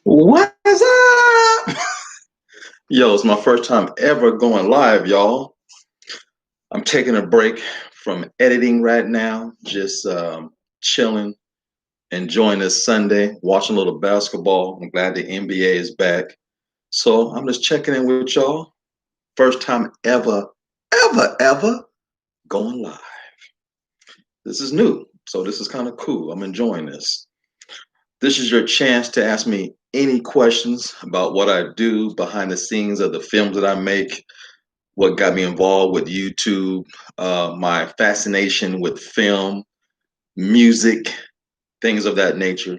What is up? Yo, it's my first time ever going live, y'all. I'm taking a break from editing right now, just chilling, enjoying this Sunday, watching a little basketball. I'm glad the NBA is back. So I'm just checking in with y'all. First time ever going live. This is new, so this is kind of cool. I'm enjoying this. This is your chance to ask me any questions about what I do behind the scenes of the films that I make, what got me involved with YouTube, my fascination with film, music, things of that nature.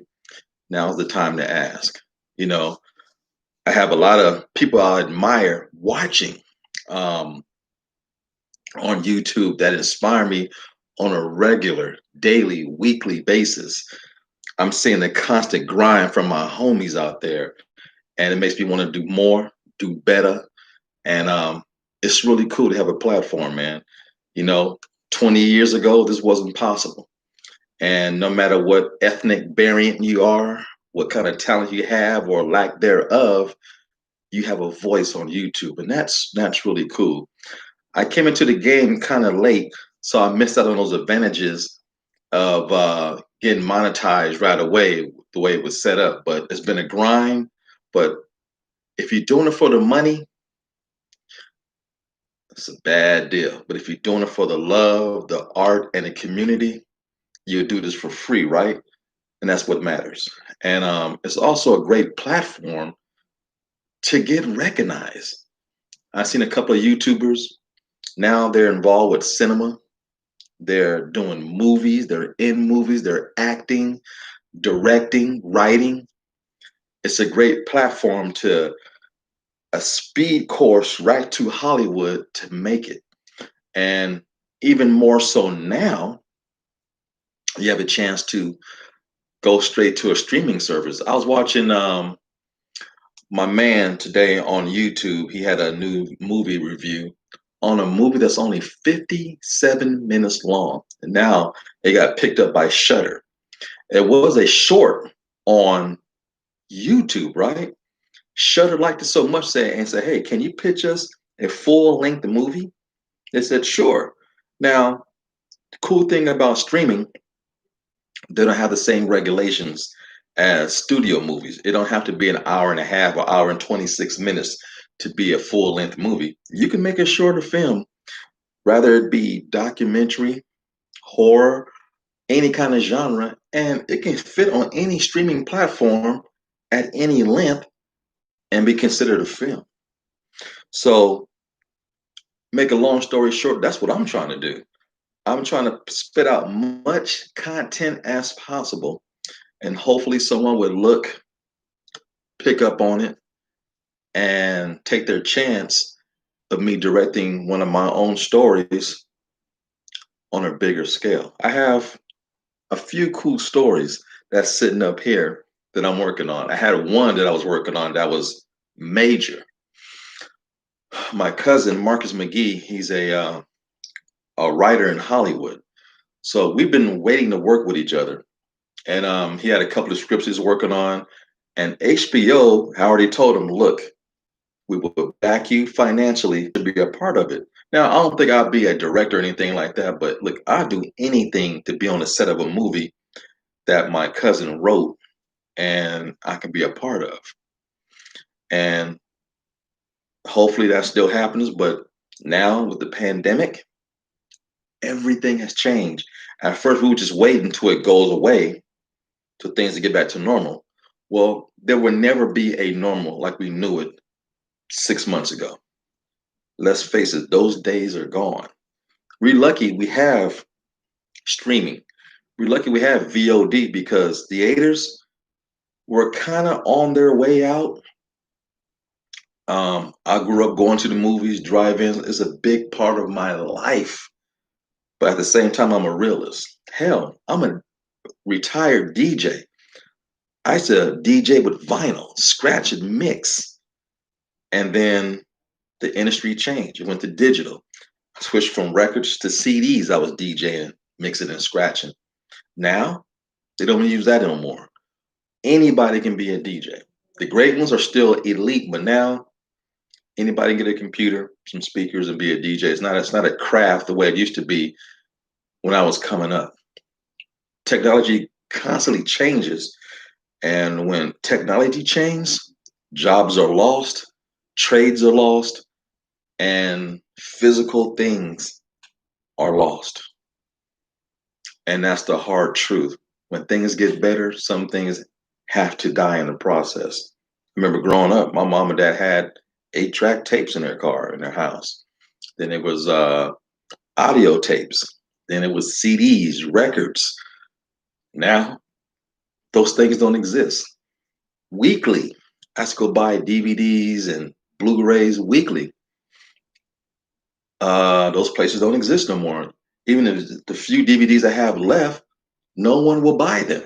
Now's the time to ask. You know, I have a lot of people I admire watching um, on YouTube that inspire me on a regular, daily, weekly basis. I'm seeing the constant grind from my homies out there, and it makes me want to do more, do better, and it's really cool to have a platform, man. You know, 20 years ago, this wasn't possible. And no matter what ethnic variant you are, what kind of talent you have or lack thereof, you have a voice on YouTube, and that's really cool. I came into the game kind of late, so I missed out on those advantages of getting monetized right away, the way it was set up. But it's been a grind. But if you're doing it for the money, it's a bad deal. But if you're doing it for the love, the art, and the community, you do this for free, right? And that's what matters. And it's also a great platform to get recognized. I've seen a couple of YouTubers now, they're involved with cinema. They're doing movies, they're in movies, they're acting, directing, writing. It's a great platform to a speed course right to Hollywood to make it. And even more so now, you have a chance to go straight to a streaming service. I was watching my man today on YouTube. He had a new movie review on a movie that's only 57 minutes long. And now it got picked up by Shudder. It was a short on YouTube, right? Shudder liked it so much and said, hey, can you pitch us a full length movie? They said, sure. Now, the cool thing about streaming, they don't have the same regulations as studio movies. It don't have to be an hour and a half or hour and 26 minutes to be a full length movie. You can make a shorter film, rather it be documentary, horror, any kind of genre, and it can fit on any streaming platform at any length and be considered a film. So, make a long story short, that's what I'm trying to do. I'm trying to spit out much content as possible, and hopefully, someone would look, pick up on it, and take their chance of me directing one of my own stories on a bigger scale. I have a few cool stories that's sitting up here that I'm working on. I had one that I was working on that was major. My cousin Marcus McGee, he's a writer in Hollywood, so we've been waiting to work with each other. And he had a couple of scripts he's working on, and HBO I already told him, look, we will back you financially to be a part of it. Now, I don't think I'll be a director or anything like that, but look, I'll do anything to be on the set of a movie that my cousin wrote and I can be a part of. And hopefully that still happens. But now with the pandemic, everything has changed. At first, we were just waiting until it goes away, to things to get back to normal. Well, there will never be a normal like we knew it 6 months ago. Let's face it, those days are gone. We're lucky we have streaming. We're lucky we have VOD because theaters were kind of on their way out. I grew up going to the movies, drive-ins is a big part of my life. But at the same time, I'm a realist. Hell, I'm a retired DJ. I used to DJ with vinyl, scratch and mix. And then the industry changed. It went to digital. I switched from records to CDs. I was DJing, mixing and scratching. Now they don't use that anymore. Anybody can be a DJ. The great ones are still elite, but now anybody can get a computer, some speakers, and be a DJ. It's not a craft the way it used to be when I was coming up. Technology constantly changes, and when technology changes, jobs are lost, trades are lost, and physical things are lost. And that's the hard truth. When things get better, some things have to die in the process. I remember growing up, my mom and dad had 8-track tapes in their car, in their house. Then it was audio tapes. Then it was CDs, records. Now, those things don't exist. Weekly, I used to go buy DVDs and Blu-rays weekly. Those places don't exist no more. Even if the few DVDs I have left, no one will buy them.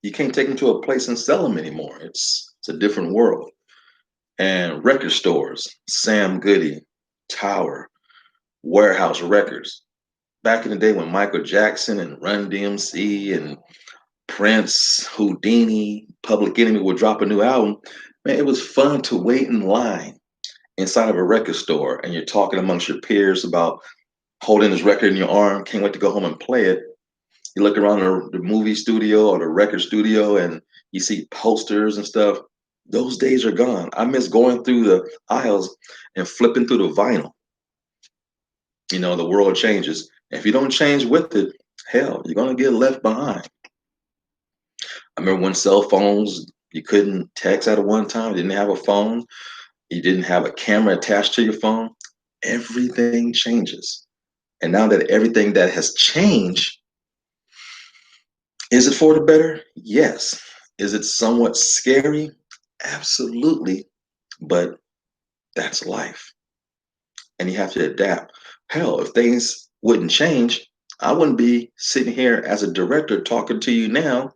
You can't take them to a place and sell them anymore. It's a different world. And record stores, Sam Goody, Tower, Warehouse Records. Back in the day when Michael Jackson and Run DMC and Prince, Houdini, Public Enemy would drop a new album, man, it was fun to wait in line inside of a record store and you're talking amongst your peers about holding this record in your arm, can't wait to go home and play it. You look around the movie studio or the record studio and you see posters and stuff. Those days are gone. I miss going through the aisles and flipping through the vinyl. You know, the world changes. If you don't change with it, hell, you're going to get left behind. I remember when cell phones, you couldn't text at one time, you didn't have a phone, you didn't have a camera attached to your phone. Everything changes. And now that everything that has changed, is it for the better? Yes. Is it somewhat scary? Absolutely. But that's life. And you have to adapt. Hell, if things wouldn't change, I wouldn't be sitting here as a director talking to you now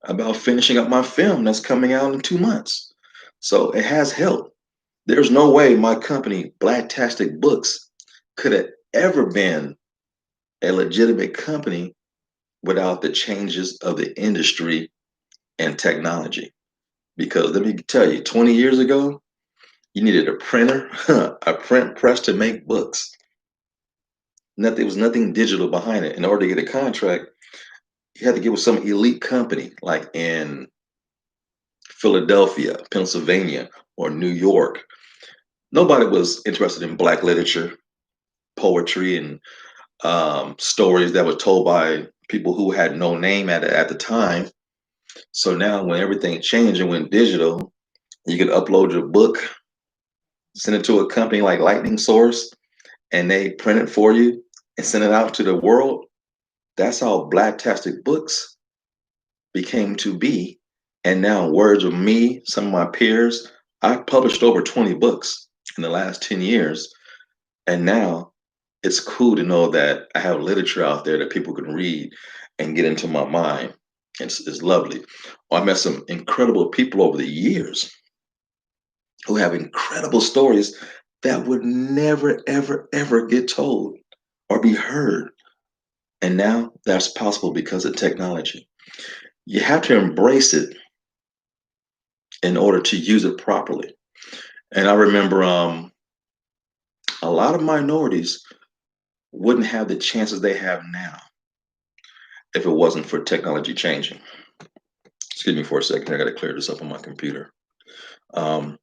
about finishing up my film that's coming out in 2 months. So it has helped. There's no way my company, Blacktastic Books, could have ever been a legitimate company without the changes of the industry and technology. Because let me tell you, 20 years ago, you needed a printer, a print press to make books. There was nothing digital behind it. In order to get a contract, you had to get with some elite company like in Philadelphia, Pennsylvania, or New York. Nobody was interested in Black literature, poetry, and stories that were told by people who had no name at the time. So now, when everything changed and went digital, you could upload your book, send it to a company like Lightning Source, and they print it for you and send it out to the world. That's how Blacktastic Books became to be. And now, words of me, some of my peers, I published over 20 books in the last 10 years. And now it's cool to know that I have literature out there that people can read and get into my mind. It's lovely. I met some incredible people over the years who have incredible stories that would never, ever, ever get told or be heard. And now that's possible because of technology. You have to embrace it in order to use it properly. And I remember a lot of minorities wouldn't have the chances they have now if it wasn't for technology changing. Excuse me for a second. I got to clear this up on my computer. Um,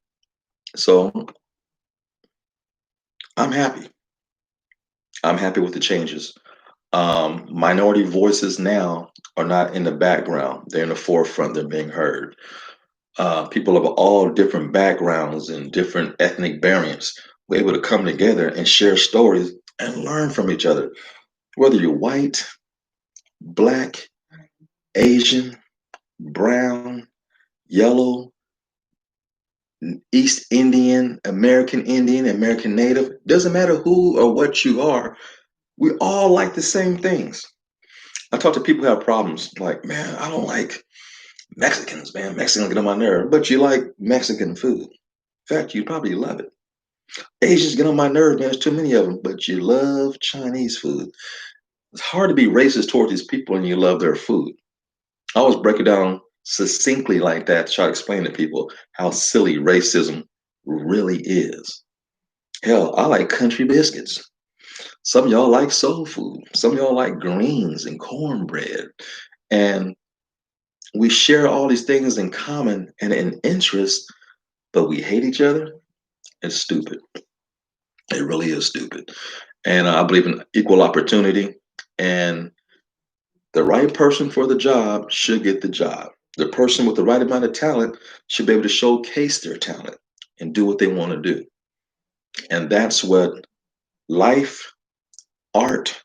so I'm happy. I'm happy with the changes. Minority voices now are not in the background. They're in the forefront. They're being heard. People of all different backgrounds and different ethnic variants were able to come together and share stories and learn from each other. Whether you're white, black, Asian, brown, yellow, East Indian, American Native, doesn't matter who or what you are, we all like the same things. I talk to people who have problems like, man, I don't like Mexicans, man. Mexicans get on my nerve, but you like Mexican food. In fact, you probably love it. Asians get on my nerve, man. There's too many of them, but you love Chinese food. It's hard to be racist toward these people and you love their food. I always break it down succinctly like that to try to explain to people how silly racism really is. Hell, I like country biscuits. Some of y'all like soul food. Some of y'all like greens and cornbread. And we share all these things in common and in interest, but we hate each other. It's stupid. It really is stupid. And I believe in equal opportunity. And the right person for the job should get the job. The person with the right amount of talent should be able to showcase their talent and do what they want to do. And that's what life, art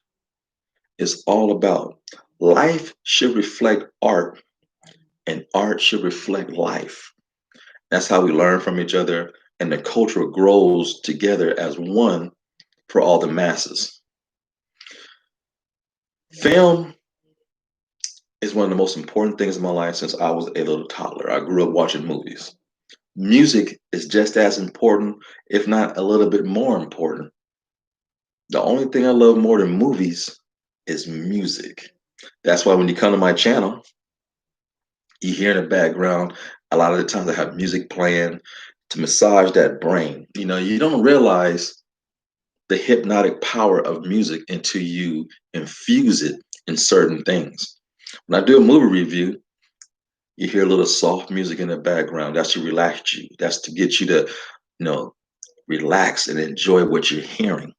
is all about. Life should reflect art, and art should reflect life. That's how we learn from each other, and the culture grows together as one for all the masses. Film is one of the most important things in my life since I was a little toddler. I grew up watching movies. Music is just as important, if not a little bit more important. The only thing I love more than movies is music. That's why when you come to my channel, you hear in the background, a lot of the times I have music playing to massage that brain. You don't realize the hypnotic power of music until you infuse it in certain things. When I do a movie review, you hear a little soft music in the background. That's to relax you. That's to get you to, you know, relax and enjoy what you're hearing.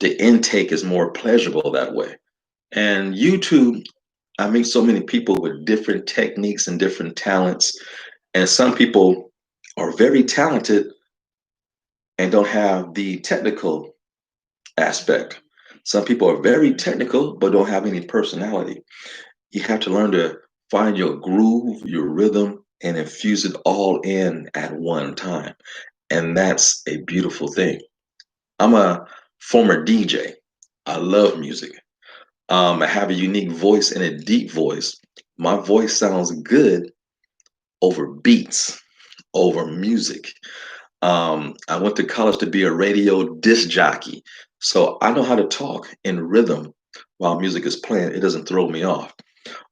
The intake is more pleasurable that way. And YouTube, I meet so many people with different techniques and different talents. And some people are very talented and don't have the technical aspect. Some people are very technical but don't have any personality. You have to learn to find your groove, your rhythm, and infuse it all in at one time. And that's a beautiful thing. I'm a former DJ. I love music. I have a unique voice and a deep voice. My voice sounds good over beats, over music. I went to college to be a radio disc jockey. So I know how to talk in rhythm while music is playing. It doesn't throw me off.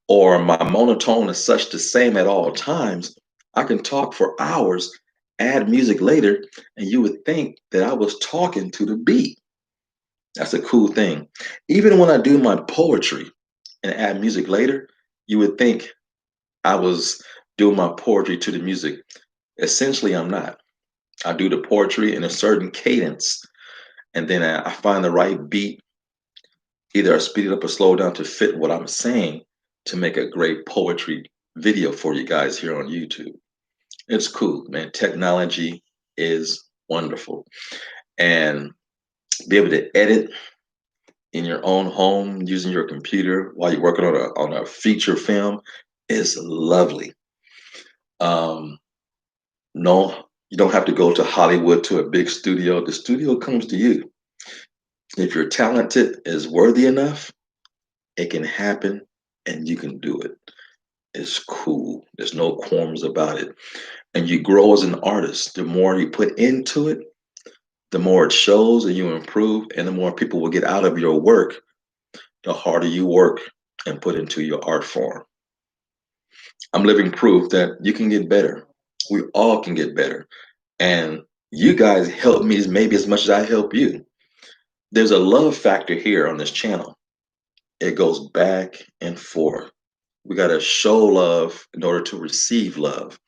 Or my monotone is such the same at all times. I can talk for hours, add music later, and you would think that I was talking to the beat. That's a cool thing. Even when I do my poetry and add music later, you would think I was doing my poetry to the music. Essentially, I'm not. I do the poetry in a certain cadence, and then I find the right beat. Either I speed it up or slow down to fit what I'm saying to make a great poetry video for you guys here on YouTube. It's cool, man. Technology is wonderful. And be able to edit in your own home using your computer while you're working on a feature film is lovely. Um, no, you don't have to go to Hollywood to a big studio. The studio comes to you. If your talented is worthy enough, it can happen and you can do it. It's cool. There's no qualms about it. And you grow as an artist. The more you put into it, the more it shows and you improve, and the more people will get out of your work, the harder you work and put into your art form. I'm living proof that you can get better. We all can get better. And you guys help me maybe as much as I help you. There's a love factor here on this channel. It goes back and forth. We got to show love in order to receive love.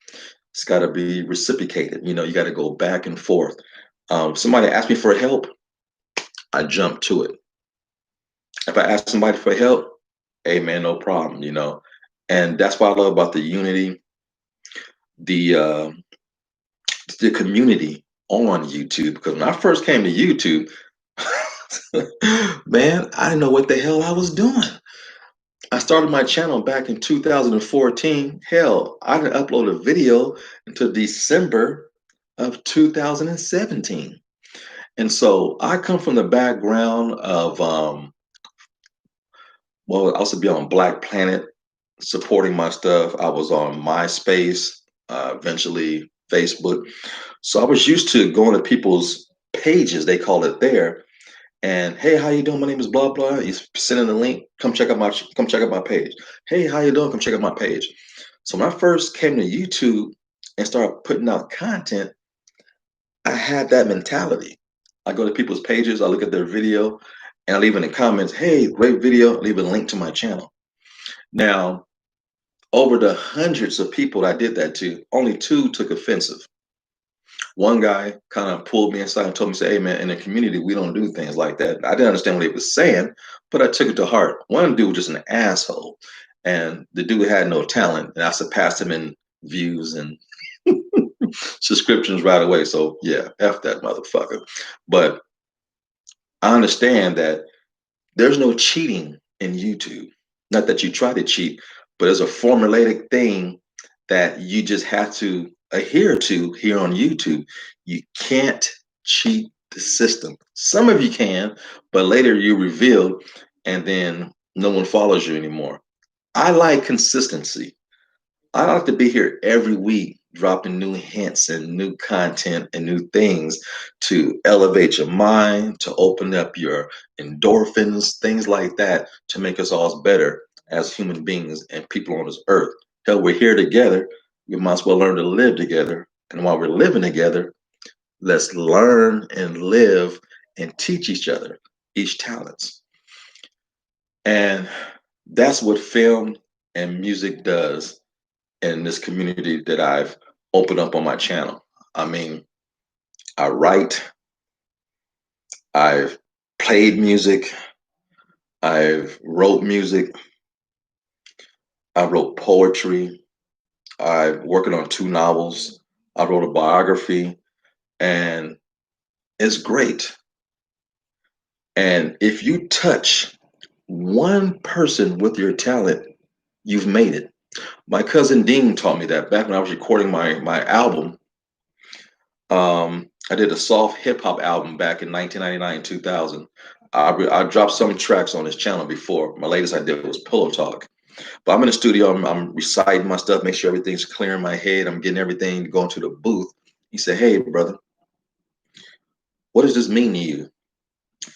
It's got to be reciprocated. You got to go back and forth. Somebody asked me for help, I jump to it. If I ask somebody for help, hey man, no problem. And that's what I love about the unity, the the community on YouTube. Because when I first came to YouTube, man, I didn't know what the hell I was doing. I started my channel back in 2014. Hell, I didn't upload a video until December of 2017. And so I come from the background of, well, I also be on Black Planet supporting my stuff. I was on MySpace, eventually Facebook. So I was used to going to people's pages, they call it there. And hey, how you doing? My name is blah blah. You send in the link. Come check out my page. Hey, how you doing? Come check out my page. So when I first came to YouTube and started putting out content, I had that mentality. I go to people's pages, I look at their video, and I leave in the comments, hey, great video, leave a link to my channel. Now, over the hundreds of people I did that to, only two took offensive. One guy kind of pulled me aside and told me, say, hey man, in the community, we don't do things like that. I didn't understand what he was saying, but I took it to heart. One dude was just an asshole, and the dude had no talent, and I surpassed him in views and subscriptions right away. So yeah, F that motherfucker. But I understand that there's no cheating in YouTube. Not that you try to cheat, but there's a formulaic thing that you just have to adhere to here on YouTube. You can't cheat the system. Some of you can, but later you reveal and then no one follows you anymore. I like consistency. I like to be here every week, dropping new hints and new content and new things to elevate your mind, to open up your endorphins, things like that, to make us all better as human beings and people on this earth. Hell, we're here together. We might as well learn to live together. And while we're living together, let's learn and live and teach each other, each talents. And that's what film and music does in this community that I've opened up on my channel. I mean, I write, I've played music, I've wrote music, I wrote poetry, I'm working on two novels, I wrote a biography, and it's great. And if you touch one person with your talent, you've made it. My cousin Dean taught me that back when I was recording my album. I did a soft hip hop album back in 1999, 2000. I dropped some tracks on his channel before. My latest I did was Pillow Talk. But I'm in the studio, I'm reciting my stuff, make sure everything's clear in my head. I'm getting everything going to the booth. He said, hey, brother, what does this mean to you?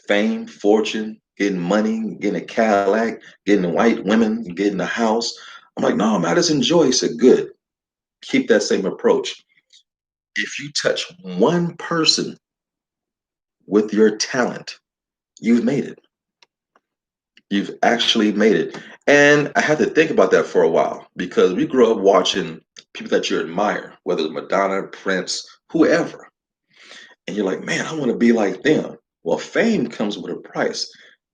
Fame, fortune, getting money, getting a Cadillac, getting white women, getting a house. I'm like, no, man, I just enjoy. He said, good. Keep that same approach. If you touch one person with your talent, you've made it. You've actually made it. And I had to think about that for a while because we grew up watching people that you admire, whether it's Madonna, Prince, whoever. And you're like, man, I want to be like them. Well, fame comes with a price.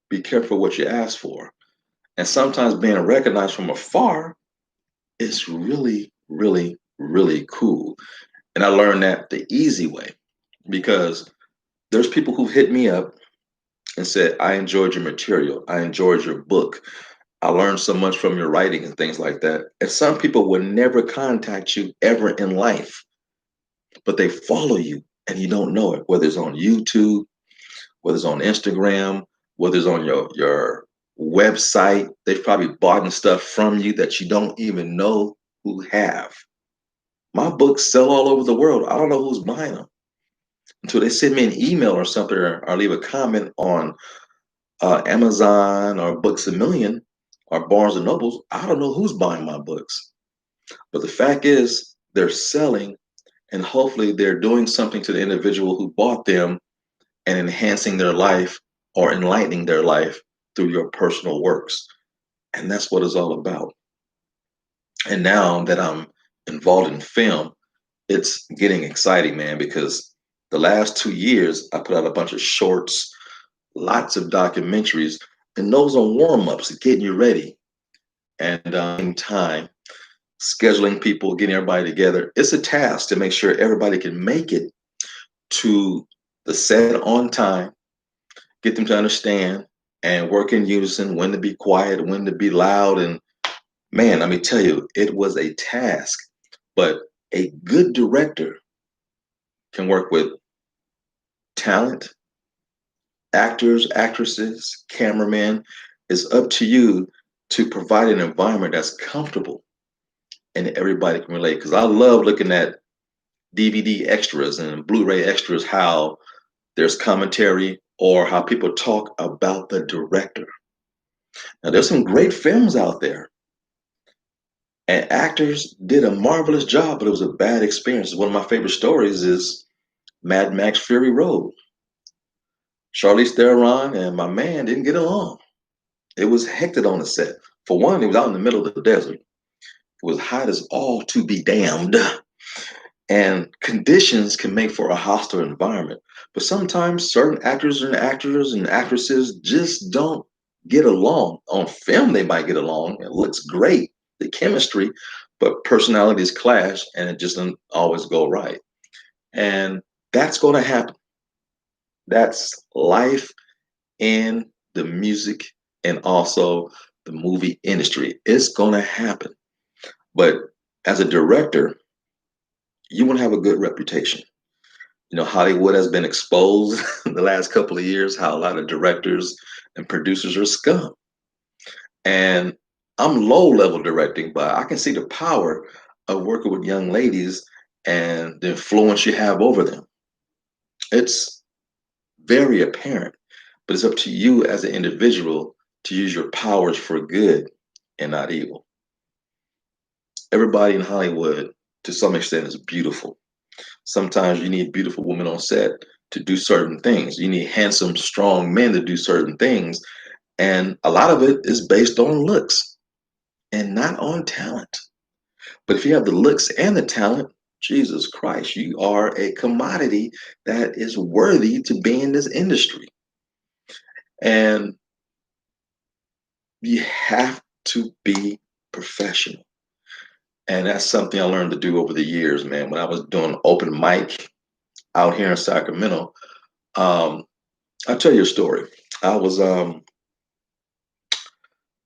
Be careful what you ask for. And sometimes being recognized from afar is really, really, really cool. And I learned that the easy way because there's people who've hit me up and said, I enjoyed your material. I enjoyed your book. I learned so much from your writing and things like that. And some people will never contact you ever in life, but they follow you and you don't know it, whether it's on YouTube, whether it's on Instagram, whether it's on your website. They've probably bought stuff from you that you don't even know who have. My books sell all over the world. I don't know who's buying them until they send me an email or something or leave a comment on Amazon or Books a Million or Barnes and Nobles. I don't know who's buying my books. But the fact is, they're selling and hopefully they're doing something to the individual who bought them and enhancing their life or enlightening their life through your personal works. And that's what it's all about. And now that I'm involved in film, it's getting exciting, man, because the last 2 years I put out a bunch of shorts, lots of documentaries, and those are warm-ups, getting you ready. And in time, scheduling people, getting everybody together. It's a task to make sure everybody can make it to the set on time, get them to understand and work in unison, when to be quiet, when to be loud. And man, let me tell you, it was a task. But a good director can work with talent, actors, actresses, cameramen. It's up to you to provide an environment that's comfortable and everybody can relate. Because I love looking at DVD extras and Blu-ray extras, how There's commentary or how people talk about the director. Now, there's some great films out there, and actors did a marvelous job, but it was a bad experience. One of my favorite stories is Mad Max Fury Road. Charlize Theron and my man didn't get along. It was hectic on the set. For one, it was out in the middle of the desert. It was hot as all to be damned. And conditions can make for a hostile environment. But sometimes certain actors and actresses just don't get along. On film, they might get along. It looks great, the chemistry, but personalities clash and it just doesn't always go right. And that's going to happen. That's life in the music and also the movie industry. It's going to happen. But as a director, you want to have a good reputation. You know, Hollywood has been exposed in the last couple of years how a lot of directors and producers are scum. And I'm low level directing, but I can see the power of working with young ladies and the influence you have over them. It's very apparent, but it's up to you as an individual to use your powers for good and not evil. Everybody in Hollywood, to some extent, is beautiful. Sometimes you need beautiful women on set to do certain things. You need handsome, strong men to do certain things. And a lot of it is based on looks and not on talent. But if you have the looks and the talent, Jesus Christ, you are a commodity that is worthy to be in this industry. And you have to be professional. And that's something I learned to do over the years, man. When I was doing open mic out here in Sacramento, um, I'll tell you a story. I was on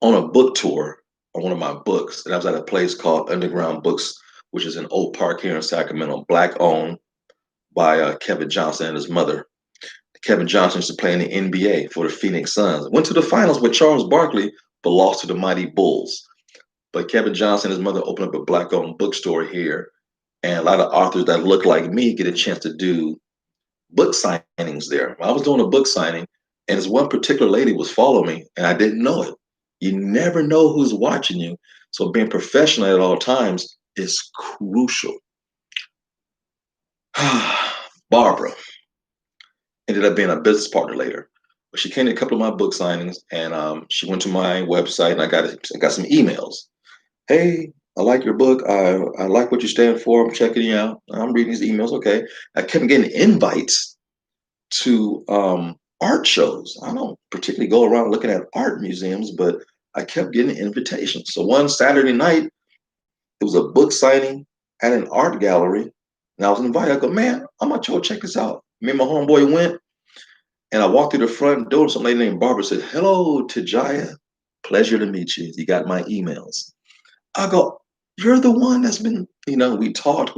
a book tour on one of my books, and I was at a place called Underground Books, which is in Oak Park here in Sacramento, black owned by Kevin Johnson and his mother. Kevin Johnson used to play in the NBA for the Phoenix Suns. Went to the finals with Charles Barkley, but lost to the mighty Bulls. But Kevin Johnson and his mother opened up a black owned bookstore here, and a lot of authors that look like me get a chance to do book signings there. I was doing a book signing, and this one particular lady was following me, and I didn't know it. You never know who's watching you. So being professional at all times is crucial. Barbara ended up being a business partner later. But she came to a couple of my book signings, and she went to my website, and I got some emails. Hey, I like your book. I like what you stand for. I'm checking you out. I'm reading these emails. Okay. I kept getting invites to art shows. I don't particularly go around looking at art museums, but I kept getting invitations. So one Saturday night, it was a book signing at an art gallery, and I was invited. I go, man, I'm gonna go check this out. Me and my homeboy went, and I walked through the front door. Some lady named Barbara said, "Hello, Tajaya. Pleasure to meet you. You got my emails." I go, "You're the one that's been," we talked,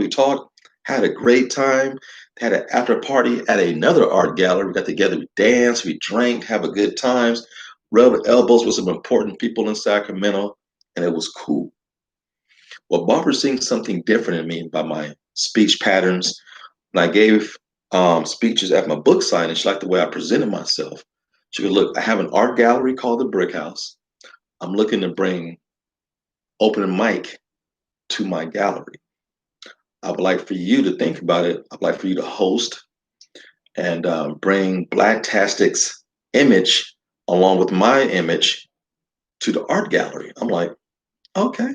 had a great time, had an after party at another art gallery. We got together, we danced, we drank, have a good times, rubbed elbows with some important people in Sacramento, and it was cool. Well, Barbara seeing something different in me by my speech patterns. When I gave speeches at my book signing, she liked the way I presented myself. She goes, "Look, I have an art gallery called the Brick House. I'm looking to bring open mic to my gallery. I would like for you to think about it. I'd like for you to host and bring Blacktastic's image along with my image to the art gallery." I'm like, okay.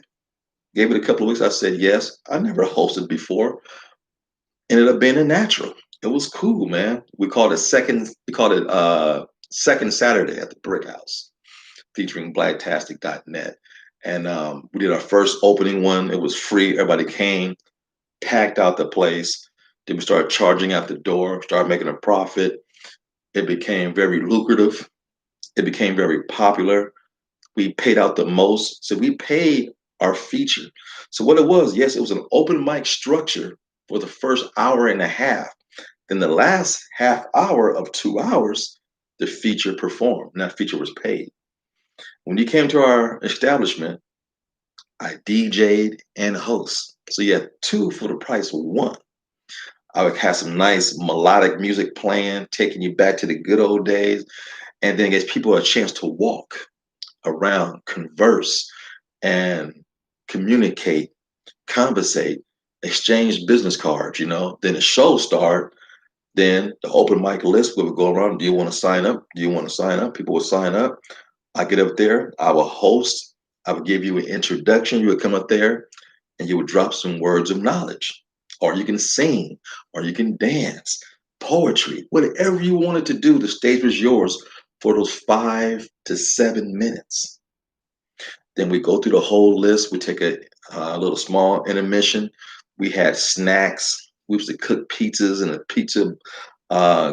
Gave it a couple of weeks. I said yes. I never hosted before. Ended up being a natural. It was cool, man. We called it Second Saturday at the Brick House, featuring Blacktastic.net. And we did our first opening one. It was free. Everybody came, packed out the place. Then we started charging out the door, started making a profit. It became very lucrative. It became very popular. We paid out the most. So we paid our feature. So what it was, yes, it was an open mic structure for the first hour and a half. Then the last half hour of 2 hours, the feature performed, and that feature was paid. When you came to our establishment, I DJ'd and host. So you had two for the price of one. I would have some nice melodic music playing, taking you back to the good old days, and then gives people a chance to walk around, converse, and communicate, conversate, exchange business cards. Then the show start. Then the open mic list we would go around. Do you want to sign up? Do you want to sign up? People would sign up. I get up there. I will host. I would give you an introduction. You would come up there and you would drop some words of knowledge. Or you can sing, or you can dance, poetry, whatever you wanted to do. The stage was yours for those 5 to 7 minutes. Then we go through the whole list. We take a little small intermission. We had snacks. We used to cook pizzas and a pizza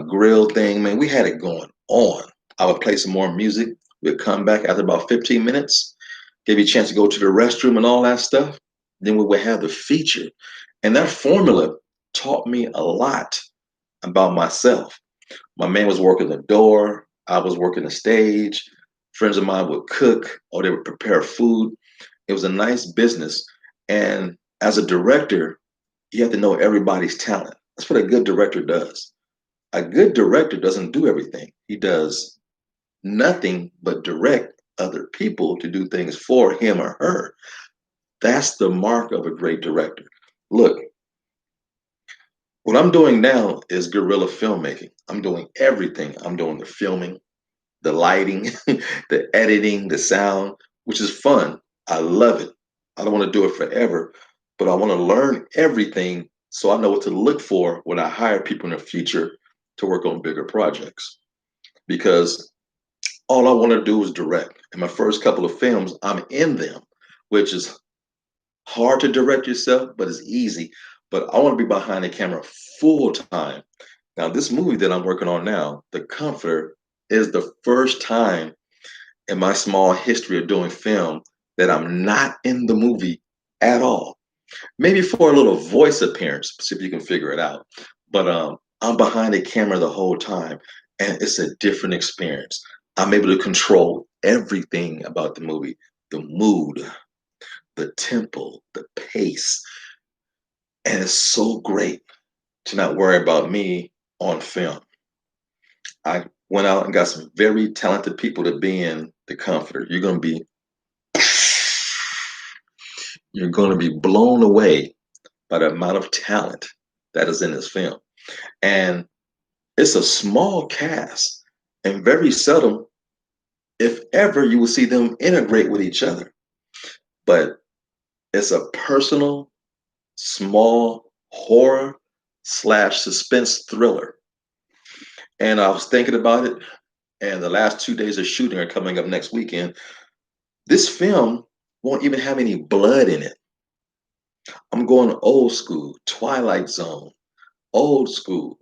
grill thing. Man, we had it going on. I would play some more music. We'd come back after about 15 minutes, give you a chance to go to the restroom and all that stuff. Then we would have the feature. And that formula taught me a lot about myself. My man was working the door. I was working the stage. Friends of mine would cook or they would prepare food. It was a nice business. And as a director, you have to know everybody's talent. That's what a good director does. A good director doesn't do everything. He does nothing but direct other people to do things for him or her. That's the mark of a great director. Look, what I'm doing now is guerrilla filmmaking. I'm doing everything. I'm doing the filming, the lighting, the editing, the sound, which is fun. I love it. I don't want to do it forever, but I want to learn everything so I know what to look for when I hire people in the future to work on bigger projects. Because all I want to do is direct. In my first couple of films, I'm in them, which is hard to direct yourself, but it's easy. But I want to be behind the camera full time. Now, this movie that I'm working on now, The Comforter, is the first time in my small history of doing film that I'm not in the movie at all. Maybe for a little voice appearance, see if you can figure it out. But I'm behind the camera the whole time, and it's a different experience. I'm able to control everything about the movie, the mood, the tempo, the pace. And it's so great to not worry about me on film. I went out and got some very talented people to be in The Comforter. You're going to be blown away by the amount of talent that is in this film. And it's a small cast, and very seldom, if ever, you will see them integrate with each other. But it's a personal, small horror slash suspense thriller. And I was thinking about it, and the last 2 days of shooting are coming up next weekend. This film won't even have any blood in it. I'm going old school, Twilight Zone, old school,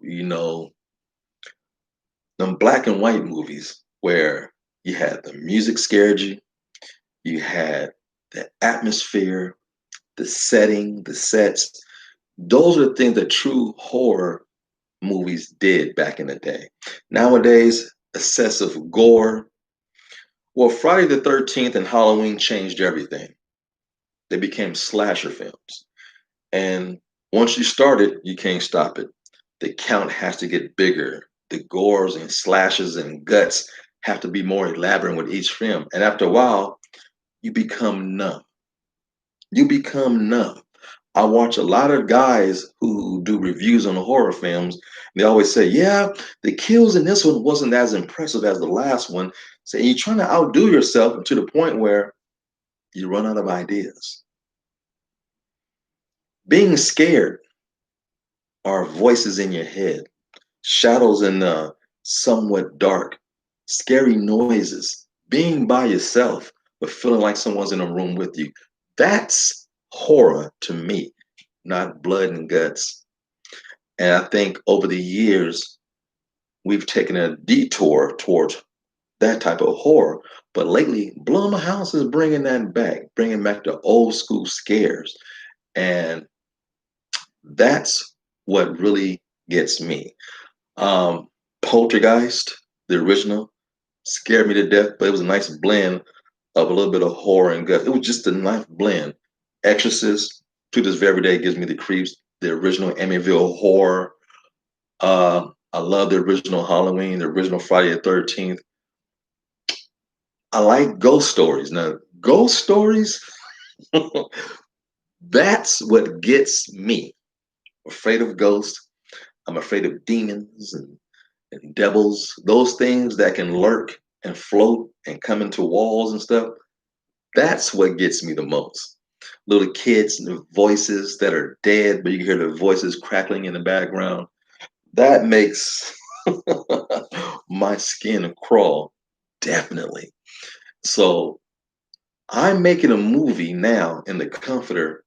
them black and white movies where you had the music scared you, you had the atmosphere, the setting, the sets. Those are the things that true horror movies did back in the day. Nowadays, excessive gore. Well, Friday the 13th and Halloween changed everything. They became slasher films. And once you start it, you can't stop it. The count has to get bigger. The gores and slashes and guts have to be more elaborate with each film. And after a while, you become numb. You become numb. I watch a lot of guys who do reviews on the horror films. They always say, yeah, the kills in this one wasn't as impressive as the last one. So you're trying to outdo yourself to the point where you run out of ideas. Being scared are voices in your head, shadows in the somewhat dark, scary noises, being by yourself, but feeling like someone's in a room with you. That's horror to me, not blood and guts. And I think over the years, we've taken a detour towards that type of horror. But lately, Blow My House is bringing that back, bringing back the old school scares. And that's what really gets me. Poltergeist, the original, scared me to death, but it was a nice blend of a little bit of horror and gut. It was just a nice blend. Exorcist, to this very day, gives me the creeps. the original Amityville Horror. I love the original Halloween, the original Friday the 13th. I like ghost stories. Now, ghost stories, that's what gets me. I'm afraid of ghosts. I'm afraid of demons and devils, those things that can lurk and float and come into walls and stuff. That's what gets me the most. Little kids, the voices that are dead, but you can hear their voices crackling in the background. That makes my skin crawl, definitely. So I'm making a movie now in the comforter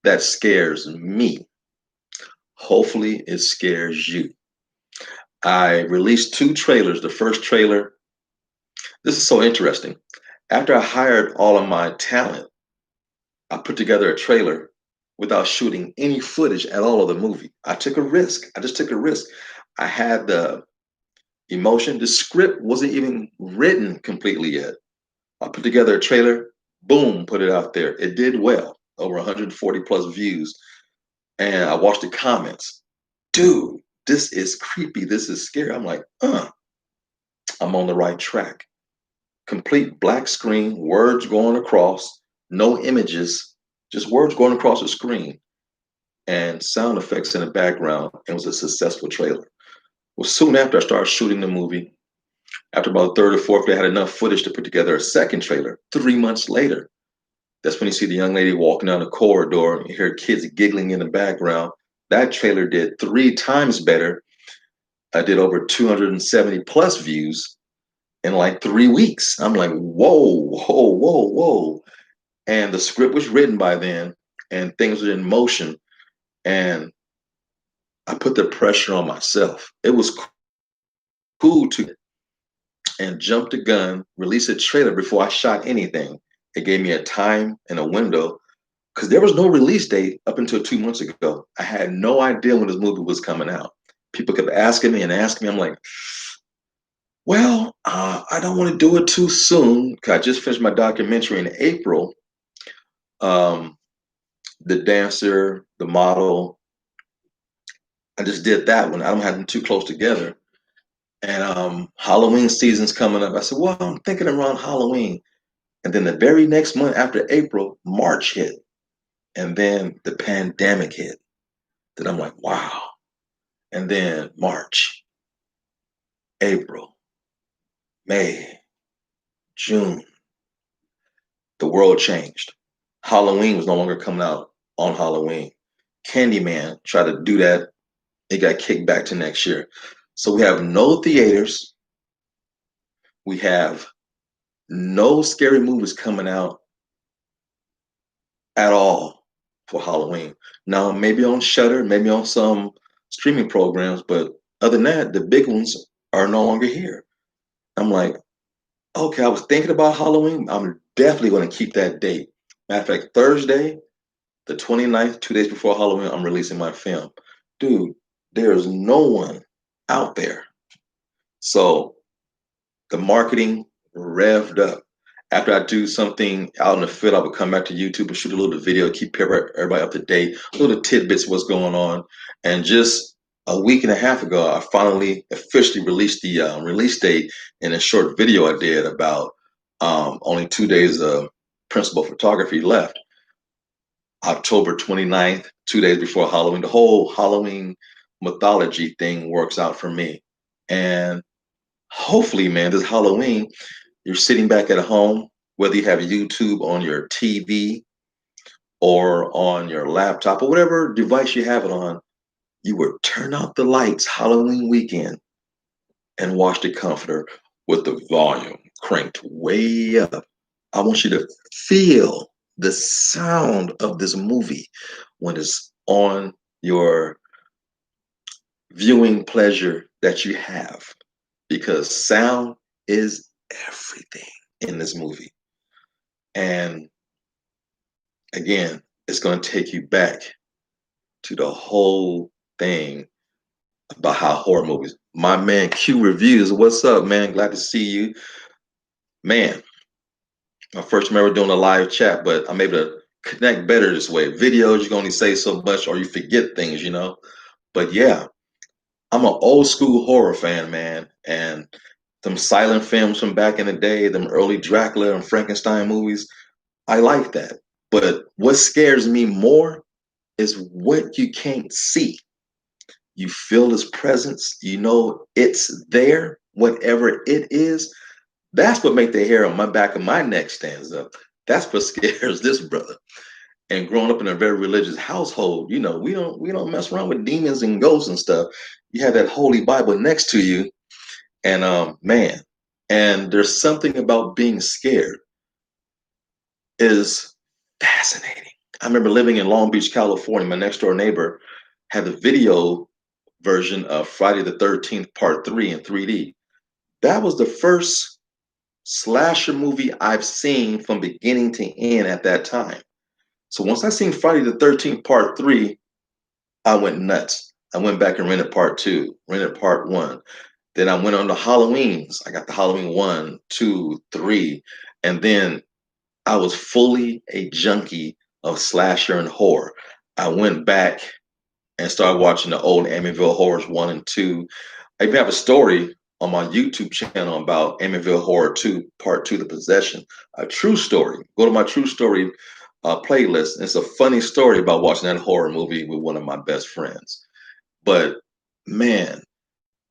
that scares me. Hopefully, it scares you. I released two trailers. The first trailer, this is so interesting. After I hired all of my talent, I put together a trailer without shooting any footage at all of the movie. I took a risk. I just took a risk. I had the emotion. The script wasn't even written completely yet. I put together a trailer, boom, put it out there. It did well, over 140 plus views. And I watched the comments. Dude, this is creepy. This is scary. I'm like, I'm on the right track. Complete black screen, words going across, no images, just words going across the screen, and sound effects in the background. It was a successful trailer. Well, soon after I started shooting the movie, after about the third or fourth day, I had enough footage to put together a second trailer. 3 months later, that's when you see the young lady walking down the corridor and you hear kids giggling in the background. That trailer did 3 times better. I did over 270 plus views in like 3 weeks. I'm like, whoa, whoa, whoa, whoa. And the script was written by then and things were in motion. And I put the pressure on myself. It was cool to and jump the gun, release a trailer before I shot anything. It gave me a time and a window because there was no release date up until 2 months ago. I had no idea when this movie was coming out. People kept asking me and asking me. I'm like, well, I don't want to do it too soon because I just finished my documentary in April. Um, the dancer, the model, I just did that one. I don't have them too close together. And Halloween season's coming up. I said, well, I'm thinking around Halloween. And then the very next month after April, March hit. And then the pandemic hit. Then I'm like, wow. And then March, April, May, June, the world changed. Halloween was no longer coming out on Halloween. Candyman tried to do that. It got kicked back to next year. So we have no theaters. We have no scary movies coming out at all for Halloween. Now, maybe on Shudder, maybe on some streaming programs, but other than that, the big ones are no longer here. I'm like, okay, I was thinking about Halloween. I'm definitely going to keep that date. Matter of fact, Thursday, the 29th, 2 days before Halloween, I'm releasing my film. Dude, there's no one out there. So the marketing revved up. After I do something out in the field, I would come back to YouTube and shoot a little video, keep everybody up to date, little tidbits of what's going on. And just a week and a half ago, I finally officially released the release date in a short video I did about only 2 days of principal photography left. October 29th, 2 days before Halloween. The whole Halloween mythology thing works out for me. And hopefully, man, this Halloween, you're sitting back at home, whether you have YouTube on your TV or on your laptop or whatever device you have it on, you would turn out the lights Halloween weekend and watch the comforter with the volume cranked way up. I want you to feel the sound of this movie when it's on your viewing pleasure that you have because sound is everything in this movie. And again, it's going to take you back to the whole thing about how horror movies. My man Q Reviews, what's up, man? Glad to see you. Man, I first remember doing a live chat, but I'm able to connect better this way. Videos, you can only say so much or you forget things, you know. But yeah, I'm an old school horror fan, man. And them silent films from back in the day, them early Dracula and Frankenstein movies, I like that. But what scares me more is what you can't see. You feel his presence, you know it's there, whatever it is. That's what makes the hair on my back of my neck stands up. That's what scares this brother. And growing up in a very religious household, you know, we don't mess around with demons and ghosts and stuff. You have that holy Bible next to you, and man, and there's something about being scared is fascinating. I remember living in Long Beach, California. My next door neighbor had the video version of Friday the 13th Part 3 in 3D. That was the first slasher movie I've seen from beginning to end at that time. So once I seen Friday the 13th Part 3, I went nuts. I went back and rented Part 2, rented Part 1. Then I went on to Halloweens. I got the Halloween 1, 2, 3. And then I was fully a junkie of slasher and horror. I went back and started watching the old Amityville Horrors 1 and 2. I even have a story on my YouTube channel about Amityville Horror 2, Part 2, The Possession. A true story. Go to my true story playlist. It's a funny story about watching that horror movie with one of my best friends. But man,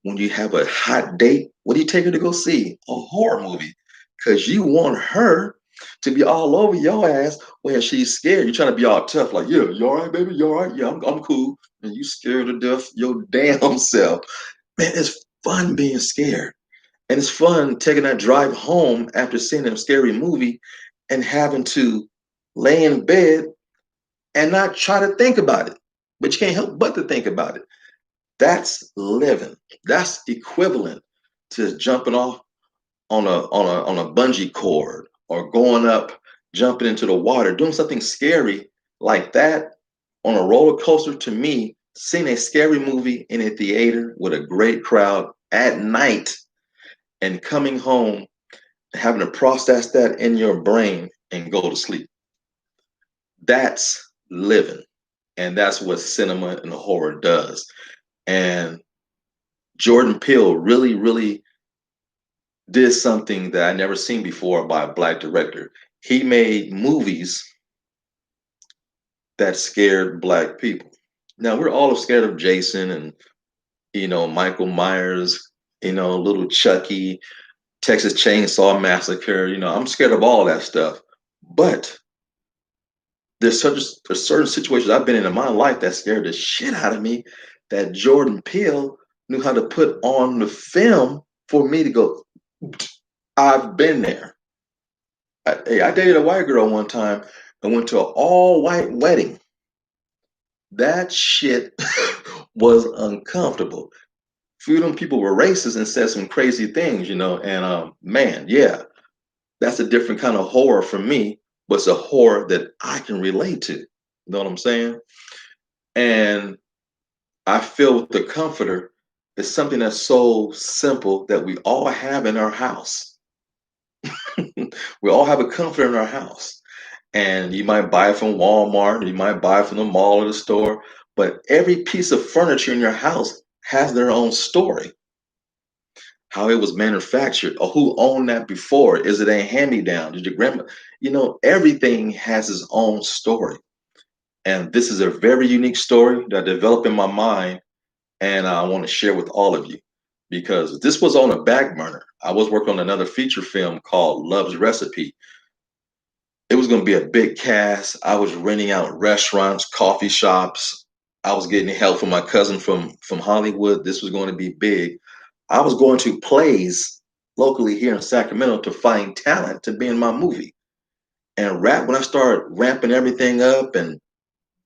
when you have a hot date, what do you take her to go see? A horror movie. Because you want her to be all over your ass when she's scared. You're trying to be all tough, like, yeah, you all right, baby? You all right? Yeah, I'm cool. And you scared to death your damn self. Man, it's fun being scared. And it's fun taking that drive home after seeing a scary movie and having to lay in bed and not try to think about it. But you can't help but to think about it. That's living. That's equivalent to jumping off on a bungee cord or going up, jumping into the water, doing something scary like that on a roller coaster. To me, seeing a scary movie in a theater with a great crowd at night and coming home, having to process that in your brain and go to sleep. That's living. And that's what cinema and horror does. And Jordan Peele really, really did something that I never seen before by a black director. He made movies that scared black people. Now we're all scared of Jason and Michael Myers, little Chucky, Texas Chainsaw Massacre. I'm scared of all that stuff. But there's certain situations I've been in my life that scared the shit out of me that Jordan Peele knew how to put on the film for me to go, I've been there. I dated a white girl one time and went to an all white wedding. That shit was uncomfortable. A few of them people were racist and said some crazy things, and man, yeah, that's a different kind of horror for me, but it's a horror that I can relate to. You know what I'm saying? And I feel with the comforter is something that's so simple that we all have in our house. We all have a comforter in our house. And you might buy it from Walmart, you might buy it from the mall or the store, but every piece of furniture in your house has their own story. How it was manufactured, or who owned that before. Is it a hand-me-down? Did your grandma? Everything has its own story. And this is a very unique story that developed in my mind, and I want to share with all of you because this was on a back burner. I was working on another feature film called Love's Recipe. It was going to be a big cast. I was renting out restaurants, coffee shops. I was getting help from my cousin from Hollywood. This was going to be big. I was going to plays locally here in Sacramento to find talent to be in my movie. And when I started ramping everything up, and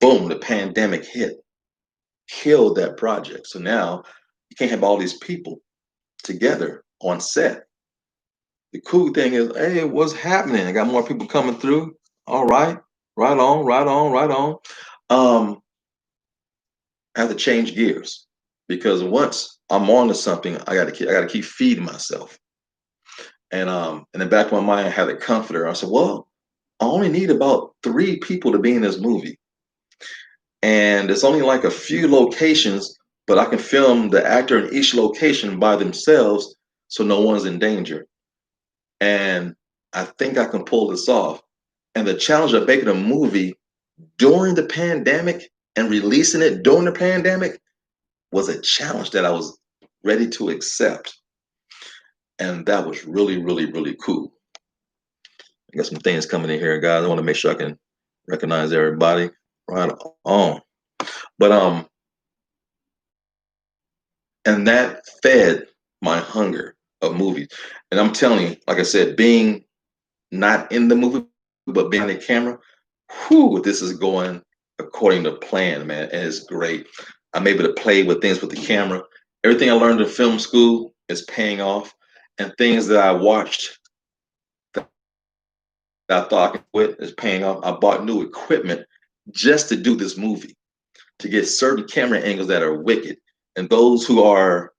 boom, the pandemic hit, killed that project. So now you can't have all these people together on set. The cool thing is, hey, what's happening? I got more people coming through. All right, right on, right on, right on. Um, I have to change gears because once I'm on to something, I gotta keep feeding myself. And in the back of my mind, I had a comforter. I said, well, I only need about 3 people to be in this movie. And it's only like a few locations, but I can film the actor in each location by themselves so no one's in danger. And I think I can pull this off. And the challenge of making a movie during the pandemic and releasing it during the pandemic was a challenge that I was ready to accept. And that was really, really, really cool. I got some things coming in here, guys. I want to make sure I can recognize everybody. Right on. But and that fed my hunger of movies. And I'm telling you, like I said, being not in the movie, but being on the camera, whew, this is going according to plan, man. And it's great. I'm able to play with things with the camera. Everything I learned in film school is paying off. And things that I watched that I thought I could quit is paying off. I bought new equipment just to do this movie, to get certain camera angles that are wicked. And those who are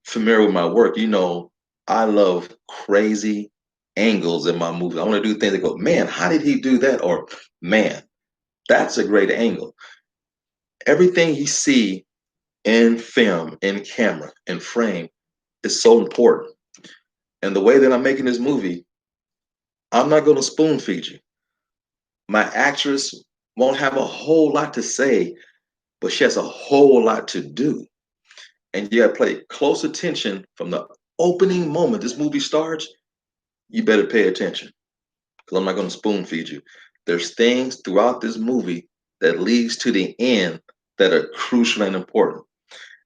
familiar with my work, you know, I love crazy angles in my movies. I want to do things that go, man, how did he do that? Or, man, that's a great angle. Everything you see in film, in camera, in frame is so important. And the way that I'm making this movie, I'm not going to spoon feed you. My actress won't have a whole lot to say, but she has a whole lot to do. And you got to pay close attention from the opening moment this movie starts. You better pay attention because I'm not going to spoon feed you. There's things throughout this movie that leads to the end that are crucial and important.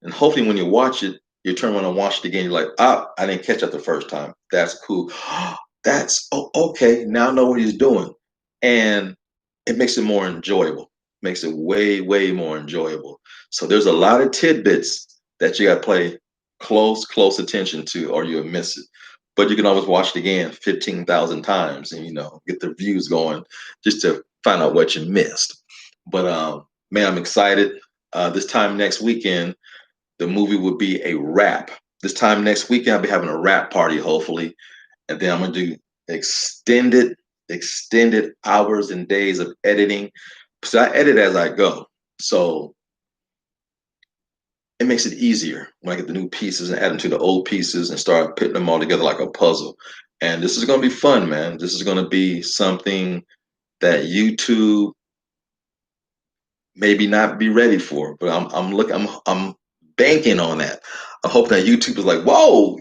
And hopefully, when you watch it, you turn around and watch it again. You're like, ah, I didn't catch that the first time. That's cool. That's okay. Now I know what he's doing, and it makes it more enjoyable. Makes it way, way more enjoyable. So there's a lot of tidbits that you got to play close attention to, or you'll miss it. But you can always watch it again 15,000 times, and get the views going just to find out what you missed. But man, I'm excited. This time next weekend, the movie would be a wrap. This time next weekend, I'll be having a wrap party, hopefully, and then I'm gonna do extended hours and days of editing. So I edit as I go, so it makes it easier when I get the new pieces and add them to the old pieces and start putting them all together like a puzzle. And this is gonna be fun, man. This is gonna be something that YouTube maybe not be ready for, but I'm banking on that. I hope that YouTube is like, whoa,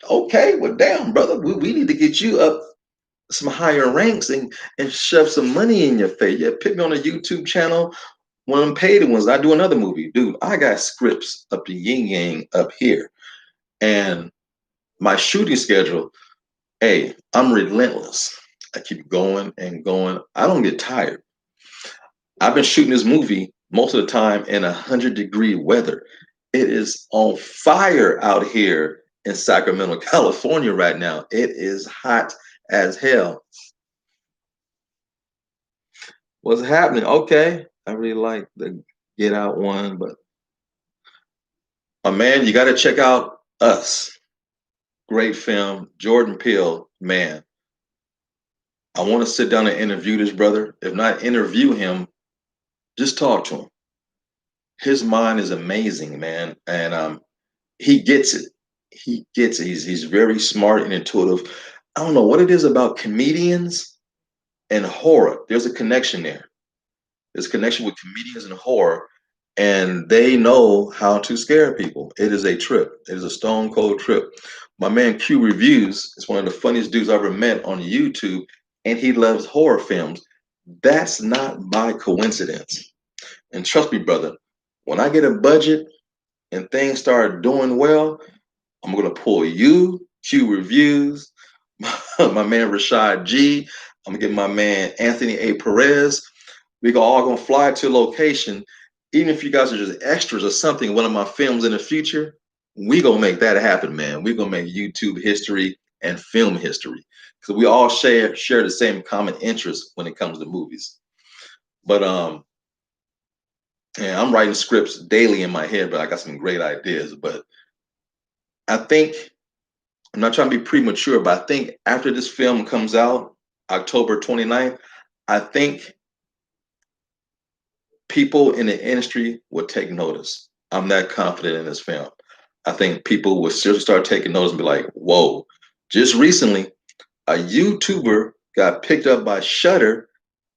okay, well, damn, brother, we need to get you up some higher ranks and shove some money in your face. Yeah, pick me on a YouTube channel, one of them paid ones. I do another movie, dude. I got scripts up the yin yang up here, and my shooting schedule. Hey, I'm relentless. I keep going and going. I don't get tired. I've been shooting this movie most of the time in 100-degree weather. It is on fire out here in Sacramento, California right now. It is hot as hell. What's happening? Okay. I really like the Get Out one, but man, you got to check out Us. Great film. Jordan Peele, man. I want to sit down and interview this brother. If not interview him, just talk to him. His mind is amazing, man. And he gets it. He gets it. He's very smart and intuitive. I don't know what it is about comedians and horror. There's a connection there. There's a connection with comedians and horror, and they know how to scare people. It is a trip. It is a stone cold trip. My man Q Reviews is one of the funniest dudes I ever met on YouTube, and he loves horror films. That's not by coincidence. And trust me, brother, when I get a budget and things start doing well, I'm gonna pull you, Q Reviews, my man Rashad G. I'm gonna get my man Anthony A. Perez. We all gonna fly to a location. Even if you guys are just extras or something, one of my films in the future, we gonna make that happen, man. We gonna make YouTube history and film history because we all share the same common interest when it comes to movies. But yeah, I'm writing scripts daily in my head, but I got some great ideas. But I think I'm not trying to be premature, but I think after this film comes out, October 29th, I think people in the industry will take notice. I'm that confident in this film. I think people will seriously start taking notice and be like, whoa. Just recently, a YouTuber got picked up by Shutter